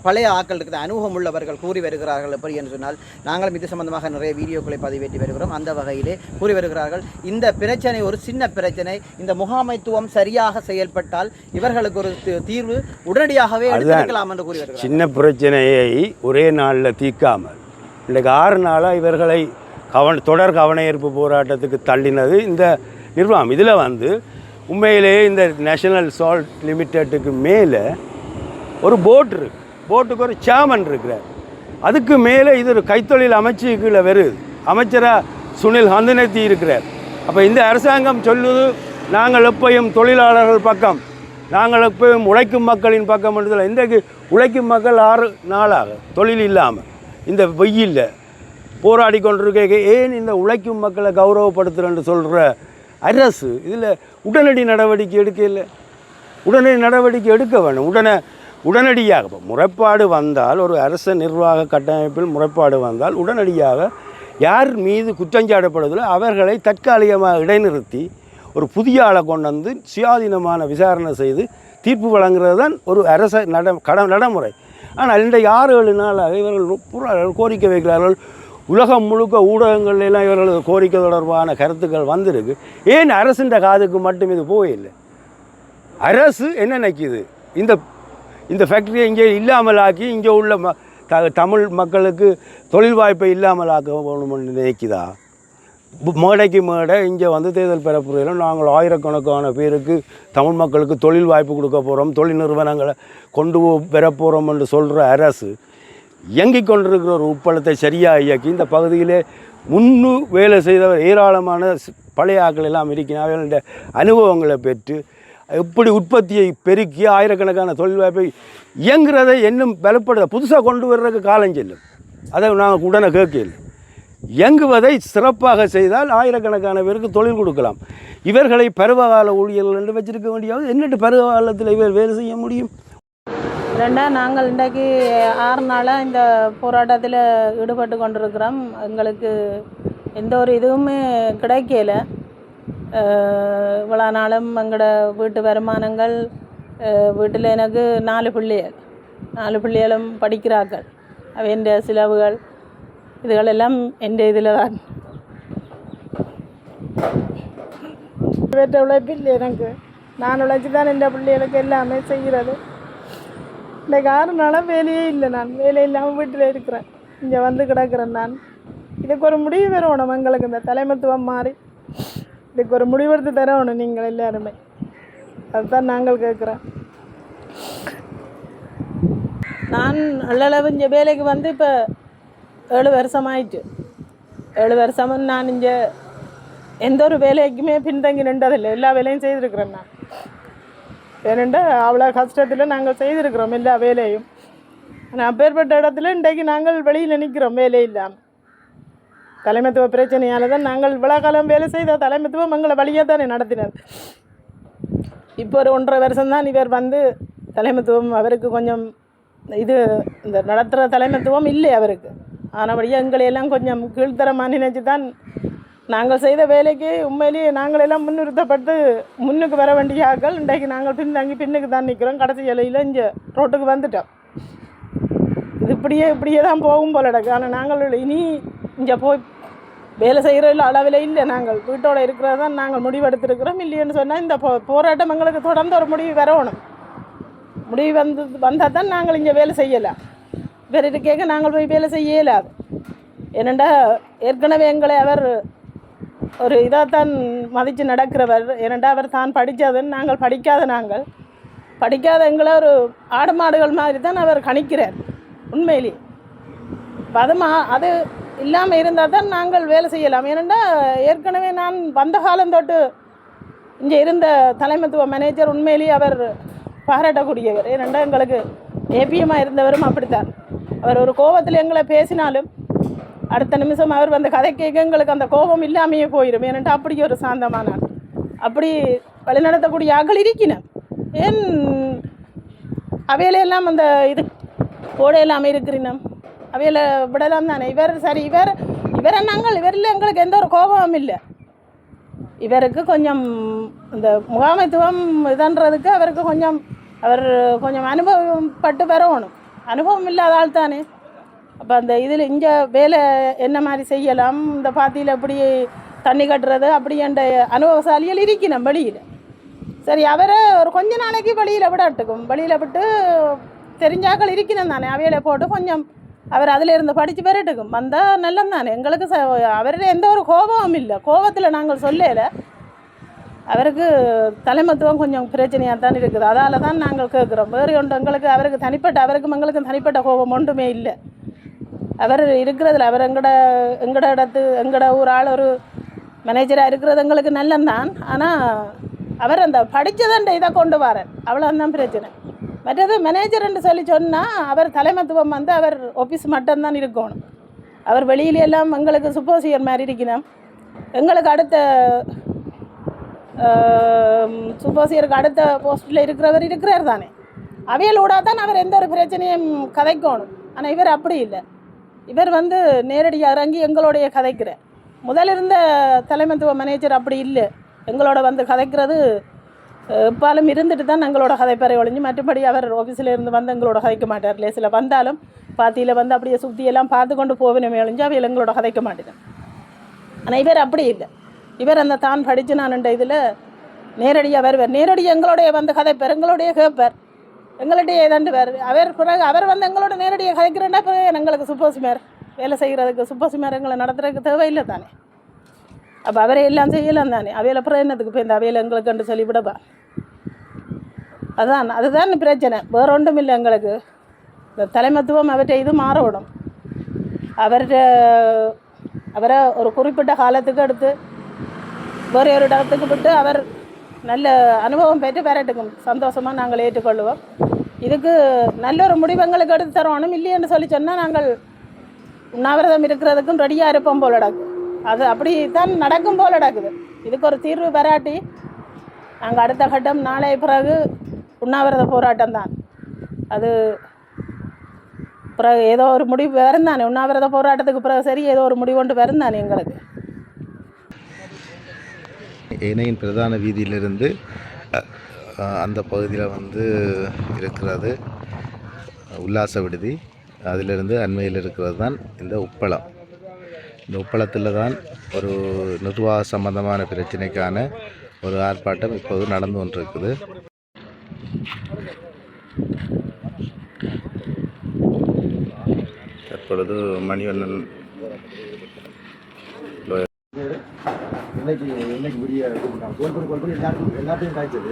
பழைய ஆட்கள் இருக்கிற அனுபவம் உள்ளவர்கள் கூறி வருகிறார்கள். எப்படி என்று சொன்னால், நாங்களும் இது சம்பந்தமாக நிறைய வீடியோக்களை பதிவேற்றி வருகிறோம். அந்த வகையிலே கூறி வருகிறார்கள், இந்த பிரச்சனை ஒரு சின்ன பிரச்சனை, இந்த முகாமைத்துவம் சரியாக செயல்பட்டால் இவர்களுக்கு ஒரு தீர்வு உடனடியாகவே எடுக்கலாம் என்று கூறி வருகிறார்கள். சின்ன பிரச்சனையை ஒரே நாளில் தீர்க்காமல் இன்றைக்கு 6 நாளாக இவர்களை தொடர் கவனஈர்ப்பு போராட்டத்துக்கு தள்ளினது இந்த நிர்வாகம். இதில் உண்மையிலேயே இந்த நேஷனல் சால்ட் லிமிட்டெடுக்கு மேலே ஒரு போட் இருக்குது, போட்டுக்கு ஒரு சேர்மன் இருக்கிறார். அதுக்கு மேலே இது ஒரு கைத்தொழில் அமைச்சு கீழே வருது. அமைச்சராக சுனில் ஹந்தனத்தி இருக்கிறார். அப்போ இந்த அரசாங்கம் சொல்லுது நாங்கள் எப்பயும் தொழிலாளர்கள் பக்கம், நாங்கள் எப்பயும் உழைக்கும் மக்களின் பக்கம் என்றதில். இன்றைக்கு உழைக்கும் மக்கள் 6 நாளாக தொழில் இல்லாமல் இந்த வெயிலில் போராடி கொண்டிருக்க ஏன் இந்த உழைக்கும் மக்களை கௌரவப்படுத்துகிறேன்னு சொல்கிற அரசு இதில் உடனடி நடவடிக்கை எடுக்கல. உடனடி நடவடிக்கை எடுக்க வேண்டும். உடனடியாக இப்போ முறைப்பாடு வந்தால், ஒரு அரச நிர்வாக கட்டமைப்பில் முறைப்பாடு வந்தால் உடனடியாக யார் மீது குற்றஞ்சாட்டப்படுவதில்லை அவர்களை தற்காலிகமாக இடைநிறுத்தி ஒரு புதிய ஆளை கொண்டு வந்து சுயாதீனமான விசாரணை செய்து தீர்ப்பு வழங்குறது தான் ஒரு அரச நடைமுறை. ஆனால் இந்த 6-7 நாளாக இவர்கள் கோரிக்கை வைக்கிறார்கள். உலகம் முழுக்க ஊடகங்கள் எல்லாம் இவர்களது கோரிக்கை தொடர்பான கருத்துக்கள் வந்திருக்கு. ஏன் அரசுன்ற காதுக்கு மட்டும் இது போயில்லை? அரசு என்ன நினைக்குது? இந்த ஃபேக்ட்ரியை இங்கே இல்லாமலாக்கி இங்கே உள்ள தமிழ் மக்களுக்கு தொழில் வாய்ப்பை இல்லாமலாக்க வேணும்னு நினைக்குதா? மேடைக்கு மேடை இங்கே வந்து தேர்தல் பெறப்புறையில் நாங்கள் ஆயிரக்கணக்கான பேருக்கு தமிழ் மக்களுக்கு தொழில் வாய்ப்பு கொடுக்க போகிறோம், தொழில் நிறுவனங்களை கொண்டு பெற போகிறோம் என்று சொல்கிற அரசு இயங்கிக் கொண்டிருக்கிற ஒரு உப்பளத்தை சரியாக இயக்கி இந்த பகுதியிலே முன்னு வேலை செய்தவர் ஏராளமான பழைய ஆக்கள் எல்லாம் இருக்கிறார். அவர்களுடைய அனுபவங்களை பெற்று எப்படி உற்பத்தியை பெருக்கி ஆயிரக்கணக்கான தொழில் வாய்ப்பை இயங்குறதை இன்னும் பலப்படுத்த புதுசாக கொண்டு வர்றதுக்கு காலம் செல்லும். அதை நாங்கள் உடனே கேட்கல. இயங்குவதை சிறப்பாக செய்தால் ஆயிரக்கணக்கான பேருக்கு தொழில் கொடுக்கலாம். இவர்களை பருவகால ஊழியர்கள் என்று வச்சிருக்க வேண்டியது என்னட்டு பருவகாலத்தில் இவர் வேலை செய்ய முடியும்? நாங்கள் இன்றைக்கு 6 நாளாக இந்த போராட்டத்தில் ஈடுபட்டு கொண்டிருக்கிறோம். எங்களுக்கு எந்த ஒரு இதுவுமே கிடைக்கல. இவ்வளோ நாளும் எங்களோட வீட்டு வருமானங்கள், வீட்டில் எனக்கு 4 பிள்ளைகள், 4 பிள்ளைகளும் படிக்கிறார்கள். அவன் செலவுகள் இதுகளெல்லாம் எந்த இதில் தான். உழைப்பில்லை எனக்கு. நான் உழைச்சி தான் என் பிள்ளைகளுக்கு எல்லாமே செய்கிறது. இன்றைக்கு 6 நாளாக வேலையே இல்லை. நான் வேலை இல்லாமல் வீட்டில் இருக்கிறேன், இங்கே வந்து கிடக்கிறேன். நான் இதுக்கு ஒரு முடிவு வரணும். எங்களுக்கு இந்த தலைமைத்துவம் மாறி இதுக்கு ஒரு முடிவெடுத்து தரணும் நீங்கள் எல்லாருமே. அதுதான் நாங்கள் கேட்குறோம். நான் நல்லளவு இங்கே வேலைக்கு வந்து இப்போ 7 வருஷம் ஆயிட்டு. 7 வருஷமும் நான் இங்கே எந்த ஒரு வேலைக்குமே பின்தங்கி நின்றதில்லை. எல்லா வேலையும் செய்திருக்கிறேன் நான். ஏனெண்டா அவ்வளோ கஷ்டத்தில் நாங்கள் செய்திருக்கிறோம் எல்லா வேலையும். ஆனால் அப்பேற்பட்ட இடத்துல இன்றைக்கு நாங்கள் வெளியில் நிற்கிறோம் வேலை இல்லாமல். தலைமைத்துவ பிரச்சனையால் தான் நாங்கள் இவ்வளோ காலம் வேலை செய்த தலைமைத்துவம் எங்களை வழியாக தானே நடத்தினார். இப்போ ஒரு 1.5 வருஷம்தான் இவர் வந்து தலைமைத்துவம் அவருக்கு கொஞ்சம் இது இந்த நடத்துகிற தலைமைத்துவம் இல்லை அவருக்கு. ஆனபடியாக எங்களையெல்லாம் கொஞ்சம் கீழ்த்தரமாக நினைச்சு தான் நாங்கள் செய்த வேலைக்கு உண்மையிலேயே நாங்களெல்லாம் முன்னிறுத்தப்பட்டு முன்னுக்கு வர வேண்டிய ஆட்கள் இன்றைக்கு நாங்கள் பின்னுக்கு தான் நிற்கிறோம். கடைசி இலையில் இங்கே ரோட்டுக்கு வந்துட்டோம். இது இப்படியே தான் போகும் போல கிடக்கு. ஆனால் நாங்கள் இனி இங்கே போய் வேலை செய்கிற அளவில் இல்லை. நாங்கள் வீட்டோடு இருக்கிறது தான் நாங்கள் முடிவெடுத்துருக்கிறோம். இல்லைன்னு சொன்னால் இந்த போராட்டம் எங்களுக்கு தொடர்ந்து ஒரு முடிவு வரணும். முடிவு வந்தால் தான் நாங்கள் இங்கே வேலை செய்யலாம். வேறு கேட்க நாங்கள் போய் வேலை செய்ய இயலாது. ஏனெண்டா ஏற்கனவே எங்களை அவர் ஒரு இதாகத்தான் மதித்து நடக்கிறவர். ஏனெண்டா அவர் தான் படித்ததுன்னு நாங்கள் படிக்காத எங்களை ஒரு ஆடு மாடுகள் மாதிரி தான் அவர் கணிக்கிறார் உண்மையிலேயே. அது இல்லாமல் இருந்தால் தான் நாங்கள் வேலை செய்யலாம். ஏனெண்டா ஏற்கனவே நான் வந்த காலம் தொட்டு இங்கே இருந்த தலைமைத்துவ மேனேஜர் உண்மையிலேயே அவர் பாராட்டக்கூடியவர். ஏனெண்டா எங்களுக்கு ஏபிஎம்மாக இருந்தவரும் அப்படித்தான். அவர் ஒரு கோபத்தில் எங்களை பேசினாலும் அடுத்த நிமிஷம் அவர் வந்த கதை கேட்க எங்களுக்கு அந்த கோபம் இல்லாமையே போயிடும். ஏனென்றா அப்படி ஒரு சாந்தமானார். அப்படி வழிநடத்தக்கூடிய ஆக்கள் இருக்கினேன். ஏன் அவையிலெல்லாம் அந்த இது ஓடையெல்லாமல் இருக்கிறினம் அவையில் விடலாம் தானே. இவர் நாங்கள் இவரில் எங்களுக்கு எந்த ஒரு கோபமும் இல்லை. இவருக்கு கொஞ்சம் இந்த முகாமைத்துவம் இதுன்றதுக்கு அவர் கொஞ்சம் அனுபவம் பட்டு வரணும். அனுபவம் இல்லாத ஆள் தானே. அப்போ அந்த இதில் இங்கே வேலை என்ன மாதிரி செய்யலாம், இந்த பாத்தியில் எப்படி தண்ணி கட்டுறது அப்படி என்ற அனுபவசாலிகள் இருக்கணும் வெளியில். சரி, அவரை ஒரு கொஞ்ச நாளைக்கு வெளியில் விட்டு தெரிஞ்சாக்கள் இருக்கணும் தானே. அவையில போட்டு கொஞ்சம் அவர் அதில் இருந்து படித்து பெறட்டுக்கும் வந்தால் நல்லது தானே. எங்களுக்கு அவருடைய எந்த ஒரு கோபமும் இல்லை. கோபத்தில் நாங்கள் சொல்லலை. அவருக்கு தலைமத்துவம் கொஞ்சம் பிரச்சனையாக தான் இருக்குது. அதால் தான் நாங்கள் கேட்குறோம். வேறு ஒன்று எங்களுக்கு அவருக்கு அவருக்கும் எங்களுக்கும் தனிப்பட்ட கோபம் ஒன்றுமே இல்லை. அவர் இருக்கிறதுல அவர் எங்கட ஊர் ஆள் ஒரு மேனேஜராக இருக்கிறது எங்களுக்கு நல்லந்தான். ஆனால் அவர் அந்த படித்ததண்ட இதை கொண்டு வரார், அவ்வளோதான் பிரச்சனை. மற்றது மேனேஜர்ன்னு சொன்னால் அவர் தலைமத்துவம் வந்து அவர் ஆஃபீஸ் மட்டும்தான் இருக்கணும். அவர் வெளியிலெல்லாம் எங்களுக்கு சுப்போசியர் மாதிரி இருக்கணும். எங்களுக்கு அடுத்த சுப்போசியருக்கு அடுத்த போஸ்ட்டில் இருக்கிறார் தானே, அவையலூடாக தான் அவர் எந்த ஒரு பிரச்சனையும் கதைக்கணும். ஆனால் இவர் அப்படி இல்லை. இவர் வந்து நேரடியாக இறங்கி எங்களோடைய கதைக்கிறார். முதலிருந்த தலைமத்துவ மேனேஜர் அப்படி இல்லை, எங்களோட வந்து கதைக்கிறது எப்பாலும் இருந்துட்டு தான் எங்களோட கதைப்பறை ஒழிஞ்சு. மற்றபடி அவர் ஆஃபீஸில் இருந்து வந்து எங்களோட கதைக்க மாட்டார். லேசில் வந்தாலும் பாத்தியில் வந்து அப்படியே சுற்றியெல்லாம் பார்த்து கொண்டு போகணுமே ஒழிஞ்சு அவையில் எங்களோட கதைக்க மாட்டேன். ஆனால் இவர் அப்படி இல்லை. இவர் அந்த தான் படித்து நான் இதில் நேரடியாக வருவார். நேரடியாக எங்களோடைய வந்து கதைப்பார், எங்களுடைய கேட்பார், எங்களுடைய தண்டுவார். அவர் வந்து எங்களோட நேரடியாக கதைக்கிறேன்னா பிறகு எங்களுக்கு சுப்போசிமார் வேலை செய்கிறதுக்கு சுப்போசிமார் எங்களை நடத்துறதுக்கு தேவையில்லை தானே. அப்போ அவரை எல்லாம் செய்யலாம் தானே. அவையில் அப்புறம் என்னதுக்கு இப்போ இந்த அவையில் எங்களுக்கு கண்டு சொல்லிவிடப்பா. அதுதான் பிரச்சனை, வேறு ஒன்றும் இல்லை. எங்களுக்கு இந்த தலைமத்துவம் அவர்கிட்ட இது மாறவிடும். அவரை ஒரு குறிப்பிட்ட காலத்துக்கு எடுத்து வேறு ஒரு இடத்துக்கு விட்டு அவர் நல்ல அனுபவம் பெற்று பெறட்டுக்கும் சந்தோஷமாக நாங்கள் ஏற்றுக்கொள்வோம். இதுக்கு நல்ல ஒரு முடிவு எங்களுக்கு எடுத்து தரணும். இல்லைன்னு சொன்னால் நாங்கள் உண்ணாவிரதம் இருக்கிறதுக்கும் ரெடியாக இருப்போம் போல் நடக்கும். அது அப்படி தான் நடக்கும் போல் நடக்குது. இதுக்கு ஒரு தீர்வு பெறாட்டி நாங்கள் அடுத்த கட்டம் நாளை பிறகு உண்ணாவிரத போராட்டம் தான். அது பிறகு ஏதோ ஒரு முடிவு வருந்தானே, உண்ணாவிரத போராட்டத்துக்கு பிறகு சரி ஏதோ ஒரு முடிவு கொண்டு வருந்தானே. எங்களுக்கு ஏனையின் பிரதான வீதியிலிருந்து அந்த பகுதியில் வந்து இருக்கிறது உல்லாச விடுதி. அதிலிருந்து அண்மையில் இருக்கிறது தான் இந்த உப்பளம். இந்த உப்பளத்தில் தான் ஒரு நிர்வாக சம்பந்தமான பிரச்சனைக்கான ஒரு ஆர்ப்பாட்டம் இப்போது நடந்து கொண்டிருக்குது. தற்பொழுது மணிவண்ணன் இன்னைக்கு விடிய எல்லாத்தையும் காய்ச்சது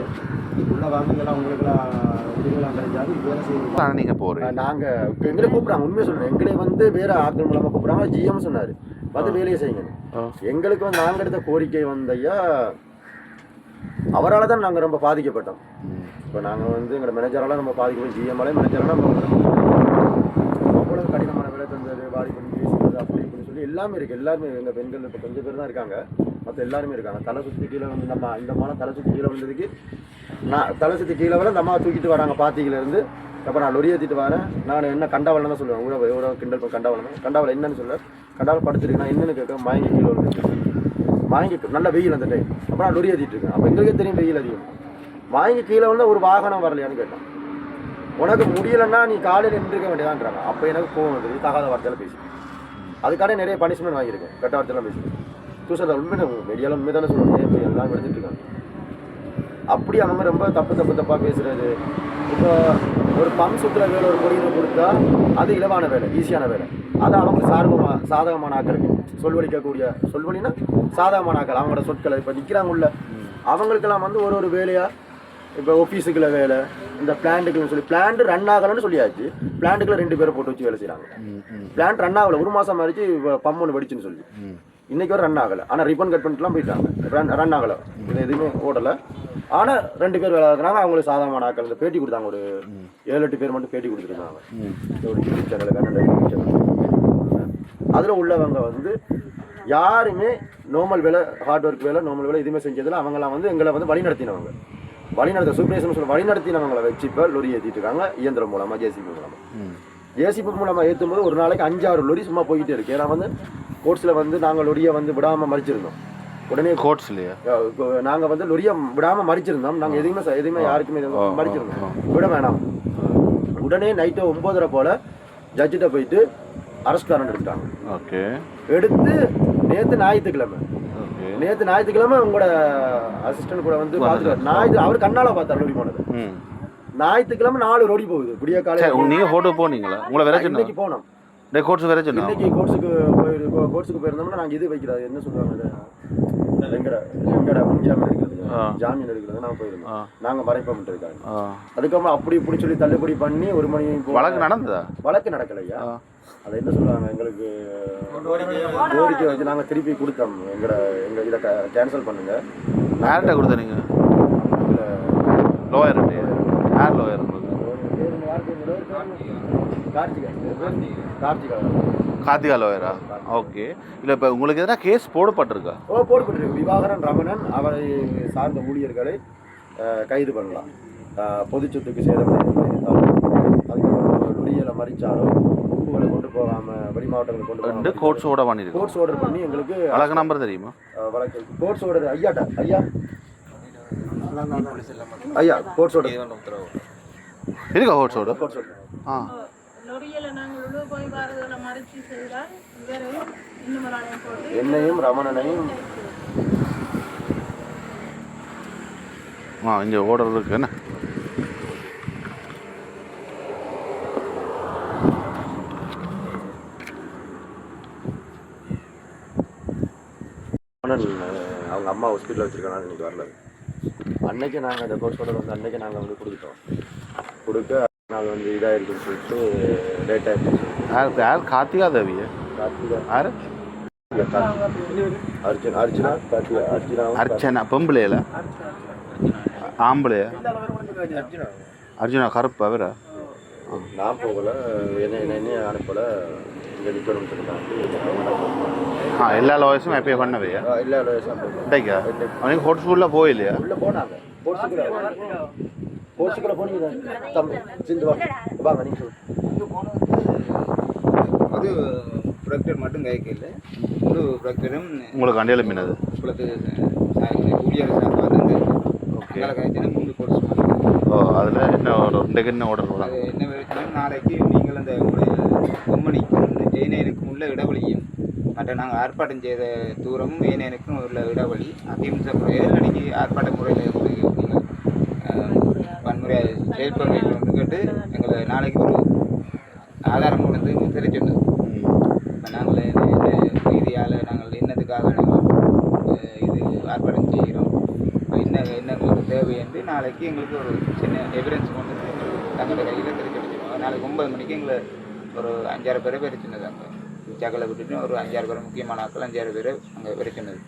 உள்ள வாங்கலாம் உங்களுக்குலாம் விடியெல்லாம் கிடைச்சாது வேலை செய்யணும். நீங்கள் போகிறீங்க, நாங்கள் இப்போ எங்களை கூப்பிட்றாங்க. உண்மையை சொல்கிறேன், எங்களை வந்து வேறு ஆட்கள் மூலமாக கூப்பிட்றாங்க. ஜிஎம் சொன்னார் வந்து வேலையை செய்யுங்க. எங்களுக்கு வந்து நாங்கள் எடுத்த கோரிக்கை வந்தையா அவரால் தான் நாங்கள் ரொம்ப பாதிக்கப்பட்டோம். இப்போ நாங்கள் வந்து எங்களோட மேனேஜரால் நம்ம பாதிக்கப்பட்டோம். ஜிஎம்மாலே மேனேஜரால் நம்ம அவ்வளோ கடினமான வேலை தந்தது, பாதிப்பு பேசுகிறது அப்படி இப்படின்னு சொல்லி எல்லாமே இருக்குது. எல்லாருமே எங்கள் பெண்கள் இப்போ கொஞ்சம் பேர் தான் இருக்காங்க, மற்ற எல்லாருமே இருக்காங்க. தலை சுற்றி கீழே வந்து நம்ம இந்த மாதம் தலை சுற்றி கீழே வந்ததுக்கு நான் தலை சுற்றி கீழே வர இந்த அம்மா தூக்கிட்டு வராங்க பாத்தியிலேருந்து. அப்புறம் நான் லொரி ஏற்றிட்டு வரேன். நான் என்ன கண்டாவலம் தான் சொல்லுவேன். எவ்வளோ கிண்டல் கண்டாவலம் என்னன்னு சொல்ல கண்டாவலம் படுத்துருக்கேன். நான் என்னென்னு கேட்க மயங்கி கீழே வந்து மயங்கி நல்ல வெயில் அந்த டைம். அப்புறம் நான் லொரி ஏற்றிட்டு இருக்கேன். அப்போ எங்களுக்கே தெரியும் வெயில் அதிகம். மயங்கி கீழே வந்து ஒரு வாகனம் வரலையான்னு கேட்டேன். உனக்கு முடியலைன்னா நீ காலையில் நின்றுக்க வேண்டியதான்றாங்க. அப்போ எனக்கு கோவம் வந்து தகாத வார்த்தையில் பேசி அதுக்காக நிறைய பனிஷ்மெண்ட் வாங்கியிருக்கேன். கெட்ட வார்த்தையெல்லாம் பேசி தூசத்தை உண்மை வெளியால் உண்மை தானே சொல்லுவாங்க. எல்லாம் எடுத்துட்டு இருக்காங்க. அப்படி அவங்க ரொம்ப தப்பாக பேசுகிறது. இப்போ ஒரு பம்ப் சுற்றுற வேலை ஒரு பொறியியல் கொடுத்தா அது இலவான வேலை, ஈஸியான வேலை. அது அவங்க சாதகமான ஆக்களுக்கு சொல்வழிக்கக்கூடிய சொல்வழின்னா சாதகமான ஆக்கள் அவங்களோட சொற்களை இப்போ நிற்கிறாங்க உள்ள அவங்களுக்கெல்லாம் வந்து ஒரு வேலையாக இப்போ ஆஃபீஸுக்குள்ள வேலை, இந்த பிளான்ட்டுக்குன்னு சொல்லி பிளான்ட் ரன் ஆகலன்னு சொல்லியாச்சு. பிளான்ட்டுக்குள்ள 2 பேரை போட்டு வச்சு வேலை செய்கிறாங்க. பிளான்ட் ரன் ஆகலை, 1 மாதம் ஆயிடுச்சு. பம்ப் ஒன்று வெடிச்சுன்னு சொல்லி இன்றைக்கி வரை ரன் ஆகலை. ஆனால் ரிப்பன் கட் பண்ணிட்டுலாம் போயிட்டாங்க. ரன் ஆகலை, இது எதுவுமே ஓடலை. ஆனால் 2 பேர் வேலை இருக்கிறாங்க. அவங்களுக்கு சாதகமான ஆக்கள் இந்த பேட்டி கொடுத்தாங்க. ஒரு 7-8 பேர் மட்டும் பேட்டி கொடுத்துருக்காங்க. ஒரு யூடியூப் சேனலுக்கு. அதில் உள்ளவங்க வந்து யாருமே நார்மல் வேலை, ஹார்ட் ஒர்க் வேலை, நார்மல் வேலை எதுவுமே செஞ்சதில்லை. அவங்களாம் வந்து எங்களை வந்து வழிநடத்தினவங்க, சூப்பர்வைசர்னு சொல்லி வழிநடத்தினவங்களை வச்சு இப்போ லொரி ஏற்றிட்டு இருக்காங்க. இயந்திரம் மூலமாக, ஜேசிபி மூலமாக ஏற்றும் போது ஒரு நாளைக்கு 5-6 லொரி சும்மா போய்கிட்டே இருக்கு. ஏன்னா வந்து கோர்ட்ஸில் வந்து நாங்கள் லொரியை வந்து விடாமல் மறிச்சிருந்தோம். உடனே கோர்ட்ஸ்லையா நாங்கள் வந்து லொரியை விடாமல் மறிச்சிருந்தோம். நாங்கள் எதுவுமே யாருக்குமே மறிச்சிருந்தோம், விட வேணாம். உடனே நைட்டு 9:30 போல் ஜட்ஜிட்ட போயிட்டு அரெஸ்ட் வாரண்ட் எடுத்துட்டாங்க. ஓகே, எடுத்து நேற்று ஞாயிற்றுக்கிழமை உங்களோட அசிஸ்டன்ட் கூட வந்து பார்த்துட்டு அவர் கண்ணால் பார்த்தார் லொரி போனது. ஞாயிற்றுக்கிழமை 4 லொரி போகுது விடிய காலையில். நீங்கள் ஃபோட்டோ போனீங்களா? உங்களை வேற இன்னைக்கு போனோம். கோர்ட்ஸ் வேற சொன்னா இன்னைக்கு கோர்ட்ஸுக்கு போயிருந்தோம்னா நாங்கள் இது வைக்கிறாது என்ன சொல்லுவாங்க, எங்கட முன்ஜாமீன் எடுக்கிறதுக்கு ஜாமீன் எடுக்கிறது நான் போயிருந்தோம். நாங்கள் மறைப்போம் இருக்காங்க. அதுக்கப்புறம் அப்படி இப்படி சொல்லி தள்ளுபடி பண்ணி 1 மணி வழக்கு நடந்ததா? வழக்கு நடக்கலையா? அதை என்ன சொல்லுவாங்க, எங்களுக்கு கோரிக்கை வச்சு நாங்கள் திருப்பி கொடுத்தோம். எங்கள் இதை கேன்சல் பண்ணுங்க. யார்கிட்ட கொடுத்தீங்க? லோயர். யார் லோயர்? கார்த்திகா லோயரா? ஓகே. இல்லை இப்போ உங்களுக்கு எதனா கேஸ் போடப்பட்டிருக்கா? போடப்பட்டிருக்கு. விவாகரன் ரமணன் அவரை சார்ந்த ஊழியர்களை கைது பண்ணலாம். பொது சொத்துக்கு சேதம் அதுக்கப்புறம் நுழியலை மறிச்சாலும் உப்புகளை கொண்டு போகாமல் வெளி மாவட்டங்களுக்கு கொண்டு போகாமல் கோர்ட்ஸ் ஆர்டர் பண்ணிருக்கு. கோர்ட்ஸ் ஆர்டர் பண்ணி எங்களுக்கு வழக்கு நம்பர் தெரியுமா? வழக்கு கோர்ட்ஸ் ஆர்டர் ஐயா கோர்ட்ஸ் ஆர்டர் இருக்கா? Courts order. என்னையும் ரமணனையும் இங்கே ஆர்டர் இருக்கு. என்ன அவங்க அம்மா ஹாஸ்பிட்டலில் வச்சுருக்காங்க. இன்றைக்கி வரல. அன்னைக்கு நாங்கள் அந்த கோர்ஸ் ஆர்டர் வந்து அன்றைக்கி நாங்கள் வந்து கொடுக்க நாங்கள் வந்து இதாக இருக்குன்னு சொல்லிட்டு லேட் ஆகிடுச்சு. யார்? கார்த்திகா தேவியா? கார்த்திகா யார்? அர்ச்சனா. பொம்பளையில ஆம்பளையா? அர்ஜுனா கருப்பா வேற? நான் போகலை. என்ன அனுப்பலை. இங்கே நிற்கணும்னு சொல்லிட்டாங்க. எல்லா லாயர்ஸும் அப்ளை பண்ணவையா? எல்லா லாயர்ஸும் இல்லைக்கா? அவனுக்கு ஹோட்டல்ஸ்கூலில் போயில்லையா? உள்ளே போனாங்க. போர்ச்சுக்குள்ள போனீங்க தம்பி சிந்து வாங்க நீங்கள் அது ப்ரொடக்டர் மட்டும் கைக்கு முழு ப்ரொடக்டரும் உங்களுக்கு அண்டியில் மீனது உங்களுக்கு ஊழியர் வந்து ஓகே காய்ச்சினா 3 கோர்ஸ். அதில் என்ன இன்றைக்கு என்ன ஆர்டர் அது என்ன பிரச்சனை, நாளைக்கு நீங்கள் அந்த உங்களுடைய பொம்மணிக்கும் ஜெயினனுக்கும் உள்ள இடைவெளியும் மற்ற நாங்கள் ஆர்ப்பாட்டம் செய்த தூரமும் ஜெயினனுக்கும் உள்ள இடைவெளி அகிம்சை முறையில் அன்றைக்கி ஆர்ப்பாட்ட முறையில் நீங்கள் வன்முறையாக செயல்படுறீங்க வந்து கேட்டு எங்களை நாளைக்கு ஒரு ஆதாரம் வந்து தெரிஞ்சுட்டோம். நாங்கள் என்ன ரீதியால் நாங்கள் என்னதுக்காக நாங்கள் இது ஆர்ப்பாட்டம் செய்கிறோம், என்ன எங்களுக்கு தேவை என்று நாளைக்கு எங்களுக்கு ஒரு சின்ன எவிடன்ஸ் கொண்டு தங்களோட கையில் தெரிஞ்சுடுவோம். நாளைக்கு 9 மணிக்கு எங்களை ஒரு 5-6 பேரை பெருச்சினது. அங்கே சகலை விட்டுட்டு ஒரு 5-6 பேர் முக்கியமான ஆட்கள் 5-6 பேர் அங்கே பெருச்சினது.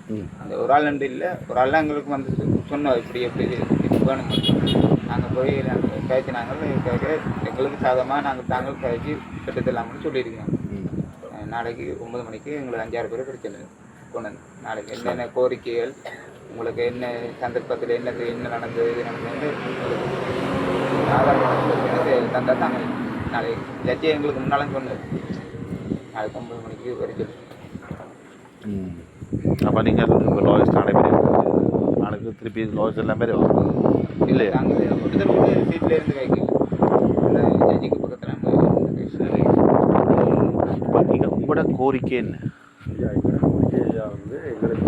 அந்த ஒரு ஆள் ரெண்டு இல்லை, ஒரு ஆள்லாம் எங்களுக்கு வந்து சொன்னோம் இப்படி எப்படி வேணும். நாங்கள் போய் நாங்கள் கழிச்சு நாங்கள் கேட்க எங்களுக்கு சாதமாக தாங்கள் கழிச்சு கட்டுத்தலாம்னு சொல்லியிருக்கோம். நாளைக்கு 9 மணிக்கு எங்களுக்கு 5-6 பேர் பிரச்சனை கொண்டு வந்து நாளைக்கு என்னென்ன கோரிக்கைகள் உங்களுக்கு என்ன சந்தர்ப்பத்தில் என்ன நடந்தது இது நடந்தது ஆதாரம் தந்தால் தாங்க. நாளைக்கு ஜட்ஜி எங்களுக்கு முன்னாலும் சொன்னது நாளைக்கு 9 மணிக்கு வரைக்கும். அப்போ நீங்கள் லாயர்ஸ் நாளைக்கு திருப்பி லாயர்ஸ் எல்லாம் பேர் இல்லை நாங்கள் ஒருத்தர் சீட்டில் இருந்து வைக்கல ஜட்ஜிக்கு பக்கத்தில். சரி, இப்போ நீங்கள் உங்களோட கோரிக்கை என்ன? கோரிக்கையாக வந்து எங்களுக்கு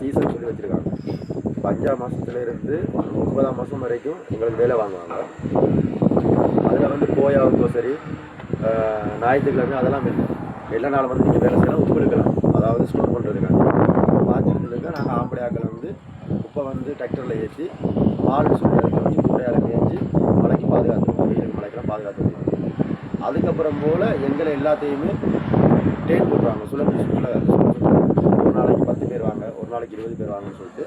சீசன் சொல்லி வச்சுருக்காங்க. 5ஆம் மாதத்துலேருந்து 9ஆம் மாதம் வரைக்கும் எங்களுக்கு வேலை வாங்குவாங்க. அதில் வந்து போயாவுக்கும் சரி ஞாயிற்றுக்கிழமை அதெல்லாம் இல்லை. எல்லா நாளும் வந்து நீங்கள் வேலை செய்யலாம், உப்பு எடுக்கலாம், அதாவது ஸ்டோர் பண்ணுறதுக்காக பார்த்துக்கிறதுக்கு நாங்கள் ஆம்படையாக்களை வந்து உப்பை வந்து டிராக்டரில் ஏற்றி மாடு சொல்லி வச்சு கூடையால் மேய்ச்சி மலைக்கு பாதுகாத்துருவோம். வெயிலுக்கு மலைக்கெல்லாம் பாதுகாத்துருவோம். அதுக்கப்புறம் போல் எங்களை எல்லாத்தையுமே டேட் போட்டுருவாங்க. ஒரு நாளைக்கு 10 பேர் வாங்க, ஒரு நாளைக்கு 20 பேர் வாங்கன்னு சொல்லிட்டு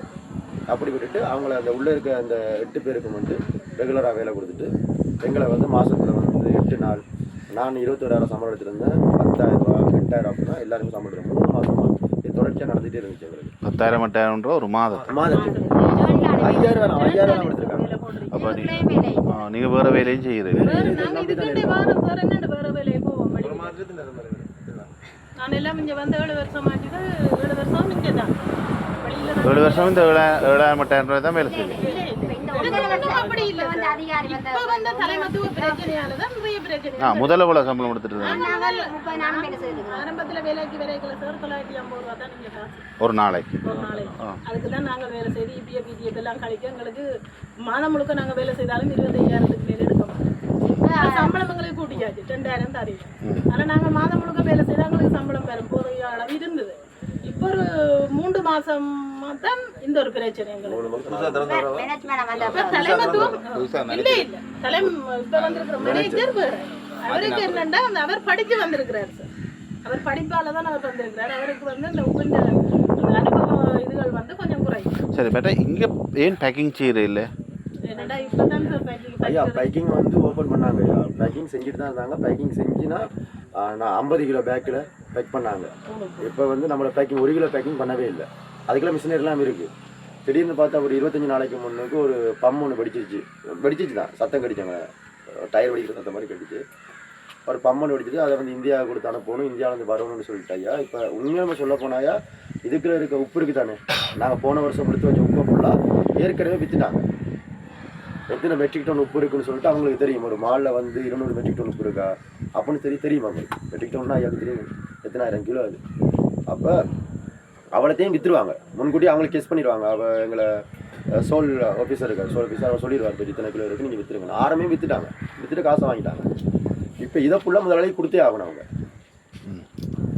அப்படி விட்டுட்டு அவங்கள அந்த உள்ளே இருக்க அந்த 8 பேருக்கு வந்து ரெகுலராக வேலை கொடுத்துட்டு எங்களை வந்து மாதத்தில் வந்து 8 நாள் நான் 21,000 சம்பளம் எடுத்துருந்தேன். 10,000 ரூபா 8,000 அப்படின்னா எல்லாருமே சம்பளம் எடுத்தோம். 3 மாதமாக இது தொடர்ச்சியாக நடந்துகிட்டே இருந்துச்சு எங்களுக்கு. 10,000 ஒரு மாதத்துக்கு 5,000 எடுத்துருக்காங்க. அப்போ நீங்கள் வேறு வேலையும் செய்கிறீங்க? நான் எல்லாம் இங்கே வந்து 7 வருஷம் ஆச்சுது. 7 வருஷம் இங்கே தான் 7 வருஷம் இந்த 7,000 ரூபாய் தான் வேலை செய்யுது. முதல்ல எவ்வளோ சம்பளம் கொடுத்துட்டு ஆரம்பத்தில் வேலைக்கு வரைக்கல சார் 950 ரூபா தான் நீங்கள் காசு ஒரு நாளைக்கு. அதுக்கு தான் நாங்கள் வேலை செய்து இபிஎஃப் பிஜிஎஃப் எல்லாம் கழிக்க எங்களுக்கு மாதம் முழுக்க நாங்கள் வேலை செய்தாலும் 25,000க்கு மேலே எடுக்க மாட்டோம். சம்பளம் எங்களுக்கு கூட்டியா அறிவிச்சாச்சு 2000 தரீங்க. ஆனால் நாங்கள் மாதம் முழுக்க வேலை செய்து எங்களுக்கு சம்பளம் பெறும் போதிய அளவு இருந்தது. இப்போ ஒரு 3 மாதம் தான் இந்த ஒரு பிரச்சனை எங்களுக்கு. தலைமத்துவம் இல்லை இல்லை இப்போ வந்திருக்கிற மேனேஜர் வேறு. அவருக்கு என்னென்னா அவர் படித்து வந்திருக்கிறார் சார். அவர் படிப்பால் தான் அவர் வந்திருக்கிறார். அவருக்கு வந்து இந்த உப்பின் அனுபவ இதுகள் வந்து கொஞ்சம் குறையும். சரி மேடம், இங்கே ஏன் பேக்கிங் செய்கிற இல்லை? என்னடா இப்போ தான் சார் பேக்கிங் ஐயா பேக்கிங் வந்து ஓப்பன் பண்ணாங்க ஐயா. பேக்கிங் செஞ்சுட்டு தான் இருந்தாங்க. பேக்கிங் செஞ்சுன்னா நான் 50 கிலோ பேக்கில் பேக் பண்ணாங்க. இப்போ வந்து நம்மளை பேக்கிங் 1 கிலோ பேக்கிங் பண்ணவே இல்லை. அதுக்கெல்லாம் மிஷினரிலாம் இருக்குது. திடீர்னு பார்த்தா ஒரு 25 நாளைக்கு முன்னுக்கு ஒரு பம் ஒன்று வெடிச்சிச்சு தான், சத்தம் கடிச்சாங்க, டயர் வெடிக்கிற சத்தம் மாதிரி கடிச்சு ஒரு பம் ஒன்று வெடிச்சிச்சு. அதை வந்து இந்தியாவுக்கு கொடுத்து அனுப்பணும், இந்தியாவிலேருந்து வரணும்னு சொல்லிட்டாயா. இப்போ உண்மையாக சொல்ல போனாயா இதுக்குள்ள இருக்க உப்பு இருக்குது தானே, நாங்கள் போன வருஷம் எடுத்து வச்ச உப்பை ஃபுல்லாக ஏற்கனவே விற்றுட்டாங்க. எத்தனை மெட்ரிக் டன் உப்பு இருக்குன்னு சொல்லிட்டு அவங்களுக்கு தெரியும். ஒரு மாலில் வந்து 200 மெட்ரிக் டன் உப்பு இருக்கா அப்படின்னு தெரியுமா அவங்களுக்கு. மெட்ரிக் டன்னா ஐயாவுக்கு தெரியும் எத்தனை 1000 கிலோ அது. அப்போ அவளத்தையும் விற்றுருவாங்க, முன்கூட்டி அவங்களுக்கு கெஸ் பண்ணிடுவாங்க. அவள் எங்களை சோல் ஆஃபீஸர் இருக்கார், சோல் ஆஃபீஸர் அவர் சொல்லிடுவார் இப்போ இத்தனை கிலோ இருக்குது நீங்கள் விற்றுருங்க. ஆரம்பமே விற்றுட்டாங்க, விற்றுட்டு காசை வாங்கிட்டாங்க. இப்போ இதை ஃபுல்லாக முதலாளி கொடுத்தே ஆகணும், அவங்க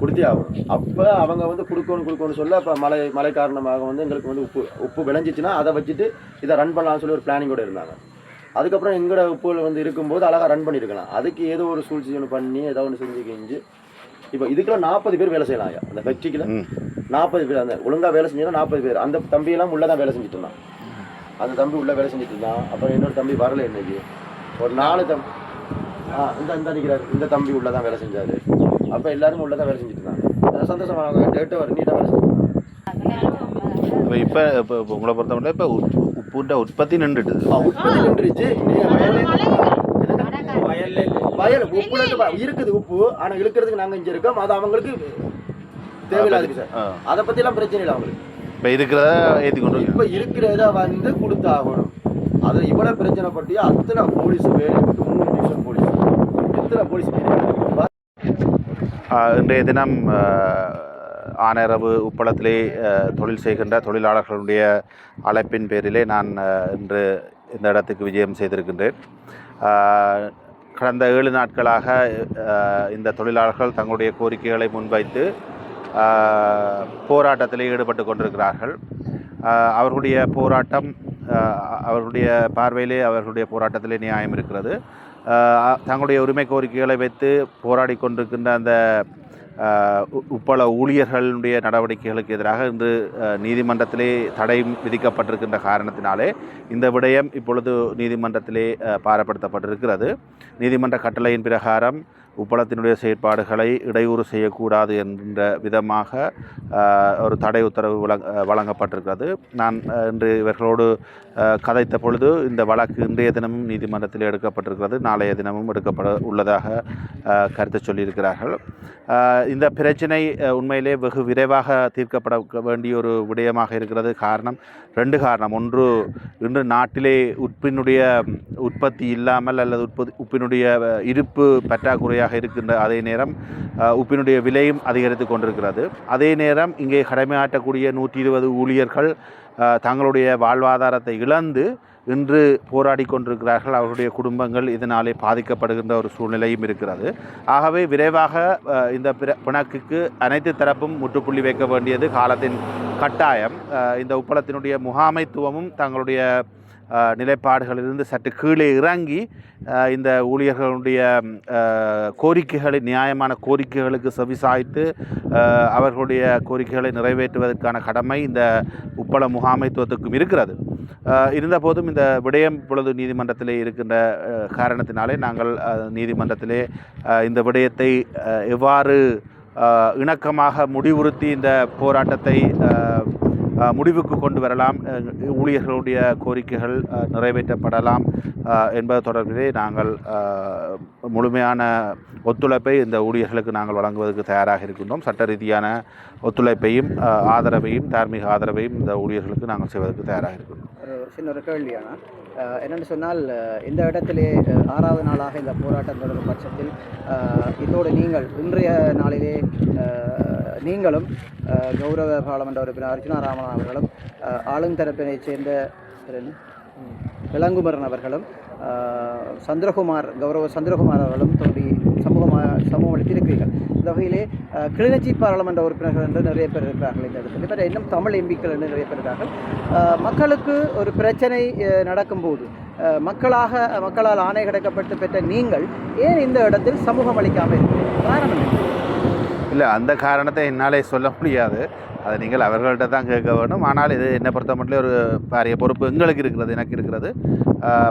கொடுத்தே ஆகணும். அப்போ அவங்க வந்து கொடுக்கணும்னு சொல்ல இப்போ மழை காரணமாக வந்து எங்களுக்கு வந்து உப்பு விளைஞ்சிச்சுன்னா அதை வச்சுட்டு இதை ரன் பண்ணலாம்னு சொல்லி ஒரு பிளானிங்கோடு இருந்தாங்க. அதுக்கப்புறம் எங்களோட உப்புகள் வந்து இருக்கும்போது அழகாக ரன் பண்ணியிருக்கலாம். அதுக்கு ஏதோ ஒரு சூழ்ச்சி ஒன்று பண்ணி ஏதோ ஒன்று செஞ்சு இப்போ இதுக்குள்ள 40 பேர் வேலை செய்யலாம் ஐயா. அந்த ஃபேக்ட்ரிக்கில் 40 பேர் அந்த ஒழுங்காக வேலை செஞ்சோன்னா 40 பேர். அந்த தம்பியெல்லாம் உள்ளே தான் வேலை செஞ்சுட்டு இருந்தான். அந்த தம்பி உள்ளே வேலை செஞ்சுட்டு இருந்தான். அப்புறம் இன்னொரு தம்பி வரல இன்னைக்கு. ஒரு 4 தம்பி இந்த நிற்கிறார், இந்த தம்பி உள்ளே தான் வேலை செஞ்சார். அப்போ எல்லாரும் உள்ளே தான் வேலை செஞ்சுட்டு இருந்தாங்க. சந்தோஷமாக டேட்டை வர நீட்டாக வேலை செஞ்சுருந்தாங்க. இப்போ உங்களை பொறுத்தவரை இப்போ உப்புன்ற உற்பத்தி நின்றுட்டு உற்பத்தி நின்றுச்சு. வயல் உப்பு இருக்குது உப்பு, ஆனால் இழுக்கிறதுக்கு நாங்கள் இங்கே இருக்கோம். அது அவங்களுக்கு தேவையில்லாது சார். அதை பற்றிலாம் பிரச்சனை இல்லை அவங்களுக்கு. இப்போ இருக்கிறத ஏற்றி கொண்டு இப்போ இருக்கிறத வந்து கொடுத்தாகணும். அது இவ்வளோ பிரச்சனை பற்றி அத்தனை போலீஸ் வேலை, 3 டிவிஷன் போலீஸ், எத்தனை போலீஸ் வேலை. இன்றைய தினம் ஆனரவு உப்பளத்திலே தொழில் செய்கின்ற தொழிலாளர்களுடைய அழைப்பின் பேரிலே நான் இன்று இந்த இடத்துக்கு விஜயம் செய்திருக்கின்றேன். கடந்த 7 நாட்களாக இந்த தொழிலாளர்கள் தங்களுடைய கோரிக்கைகளை முன்வைத்து போராட்டத்திலே ஈடுபட்டு கொண்டிருக்கிறார்கள். அவர்களுடைய போராட்டம், அவர்களுடைய பார்வையிலே அவர்களுடைய போராட்டத்திலே நியாயம் இருக்கிறது. தங்களுடைய உரிமை கோரிக்கைகளை வைத்து போராடி கொண்டிருக்கின்ற அந்த உப்பள ஊழியர்களுடைய நடவடிக்கைகளுக்கு எதிராக இன்று நீதிமன்றத்திலே தடை விதிக்கப்பட்டிருக்கின்ற காரணத்தினாலே இந்த விடயம் இப்பொழுது நீதிமன்றத்திலே பாரப்படுத்தப்பட்டிருக்கிறது. நீதிமன்ற கட்டளையின் பிரகாரம் உப்பளத்தினுடைய செயற்பாடுகளை இடையூறு செய்யக்கூடாது என்ற விதமாக ஒரு தடை உத்தரவு வழங்கப்பட்டிருக்கிறது. நான் இன்று இவர்களோடு கதைத்த பொழுது இந்த வழக்கு இன்றைய தினமும் நீதிமன்றத்தில் எடுக்கப்பட்டிருக்கிறது, நாளைய தினமும் எடுக்கப்பட உள்ளதாக கருத்து சொல்லியிருக்கிறார்கள். இந்த பிரச்சினை உண்மையிலே வெகு விரைவாக தீர்க்கப்பட வேண்டிய ஒரு விடயமாக இருக்கிறது. காரணம் 2 காரணம். ஒன்று, இன்று நாட்டிலே உப்பினுடைய உற்பத்தி இல்லாமல் அல்லது உப்பினுடைய இருப்பு பற்றாக்குறையாக இருக்கின்ற அதே நேரம் உப்பினுடைய விலையும் அதிகரித்து கொண்டிருக்கிறது. அதே நேரம் இங்கே கடமையாற்றக்கூடிய 120 ஊழியர்கள் தங்களுடைய வாழ்வாதாரத்தை இழந்து இன்று போராடி கொண்டிருக்கிறார்கள். அவர்களுடைய குடும்பங்கள் இதனாலே பாதிக்கப்படுகின்ற ஒரு சூழ்நிலையும் இருக்கிறது. ஆகவே விரைவாக இந்த பிணக்குக்கு அனைத்து தரப்பும் முற்றுப்புள்ளி வைக்க வேண்டியது காலத்தின் கட்டாயம். இந்த உப்பளத்தினுடைய முகாமைத்துவமும் தங்களுடைய நிலைப்பாடுகளிலிருந்து சற்று கீழே இறங்கி இந்த ஊழியர்களுடைய கோரிக்கைகளை, நியாயமான கோரிக்கைகளுக்கு செவிசாய்த்து அவர்களுடைய கோரிக்கைகளை நிறைவேற்றுவதற்கான கடமை இந்த உப்பள முகாமைத்துவத்துக்கும் இருக்கிறது. இருந்தபோதும் இந்த விடயம் இப்பொழுது நீதிமன்றத்திலே இருக்கின்ற காரணத்தினாலே நாங்கள் நீதிமன்றத்திலே இந்த விடயத்தை எவ்வாறு இணக்கமாக முடிவுறுத்தி இந்த போராட்டத்தை முடிவுக்கு கொண்டு வரலாம், ஊழியர்களுடைய கோரிக்கைகள் நிறைவேற்றப்படலாம் என்பது தொடர்பிலே நாங்கள் முழுமையான ஒத்துழைப்பை இந்த ஊழியர்களுக்கு நாங்கள் வழங்குவதற்கு தயாராக இருக்கின்றோம். சட்ட ரீதியான ஒத்துழைப்பையும் ஆதரவையும் தார்மீக ஆதரவையும் இந்த ஊழியர்களுக்கு நாங்கள் செய்வதற்கு தயாராக இருக்கின்றோம். சின்ன ஒரு கேள்வியான என்னென்னு சொன்னால், இந்த இடத்திலே 6வது நாளாக இந்த போராட்டம் தொடரும் பட்சத்தில் இதோடு நீங்கள் இன்றைய நாளிலே நீங்களும் கௌரவ பாராளுமன்ற உறுப்பினர் அர்ச்சுனா ராமன் அவர்களும் ஆளுந்தரப்பினைச் சேர்ந்த இளங்குமரன் அவர்களும் சந்திரகுமார் கௌரவ சந்திரகுமார் அவர்களும் தோன்றி சமூகம் அளித்திருக்கிறீர்கள். இந்த வகையிலே கிளிநொச்சி பாராளுமன்ற உறுப்பினர்கள் என்று நிறைய பேர் இருக்கிறார்கள் இந்த இடத்துல. இப்போ இன்னும் தமிழ் எம்பிக்கள் என்று நிறைய பேர் இருக்கிறார்கள். மக்களுக்கு ஒரு பிரச்சனை நடக்கும்போது மக்களால் ஆணை கிடைக்கப்பட்டு பெற்ற நீங்கள் ஏன் இந்த இடத்தில் சமூகம் அளிக்காமல் இருக்கிறீர்கள்? காரணம் என்ன? இல்லை, அந்த காரணத்தை என்னாலே சொல்ல முடியாது. அதை நீங்கள் அவர்கள்ட்ட தான் கேட்க வேண்டும். ஆனால் இது என்னை பொறுத்த மட்டும் ஒரு பாரிய பொறுப்பு எங்களுக்கு இருக்கிறது, எனக்கு இருக்கிறது.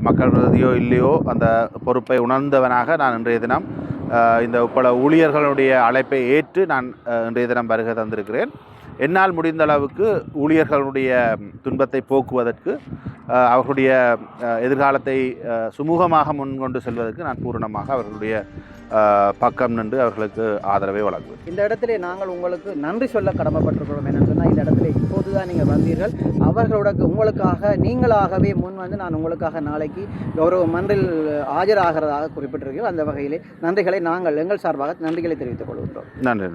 மக்கள் பிரதியோ இல்லையோ அந்த பொறுப்பை உணர்ந்தவனாக நான் இன்றைய தினம் இந்த பல ஊழியர்களுடைய அழைப்பை ஏற்று நான் இன்றைய தினம் வருகை தந்திருக்கிறேன். என்னால் முடிந்த அளவுக்கு ஊழியர்களுடைய துன்பத்தை போக்குவதற்கு, அவர்களுடைய எதிர்காலத்தை சுமூகமாக முன்கொண்டு செல்வதற்கு நான் பூரணமாக அவர்களுடைய பக்கம் நின்று அவர்களுக்கு ஆதரவை வழங்குவேன். இந்த இடத்துல நாங்கள் உங்களுக்கு நன்றி சொல்ல கடமைப்பட்டிருக்கிறோம். என்னென்னு சொன்னால், இந்த இடத்துல இப்போது தான் நீங்கள் வந்தீர்கள். அவர்களோட உங்களுக்காக நீங்களாகவே முன் வந்து நான் உங்களுக்காக நாளைக்கு கௌரவ மன்றில் ஆஜராகிறதாக குறிப்பிட்டிருக்கிறோம். அந்த வகையிலே நன்றிகளை நாங்கள் எங்கள் சார்பாக நன்றிகளை தெரிவித்துக் கொள்கின்றோம். நன்றி.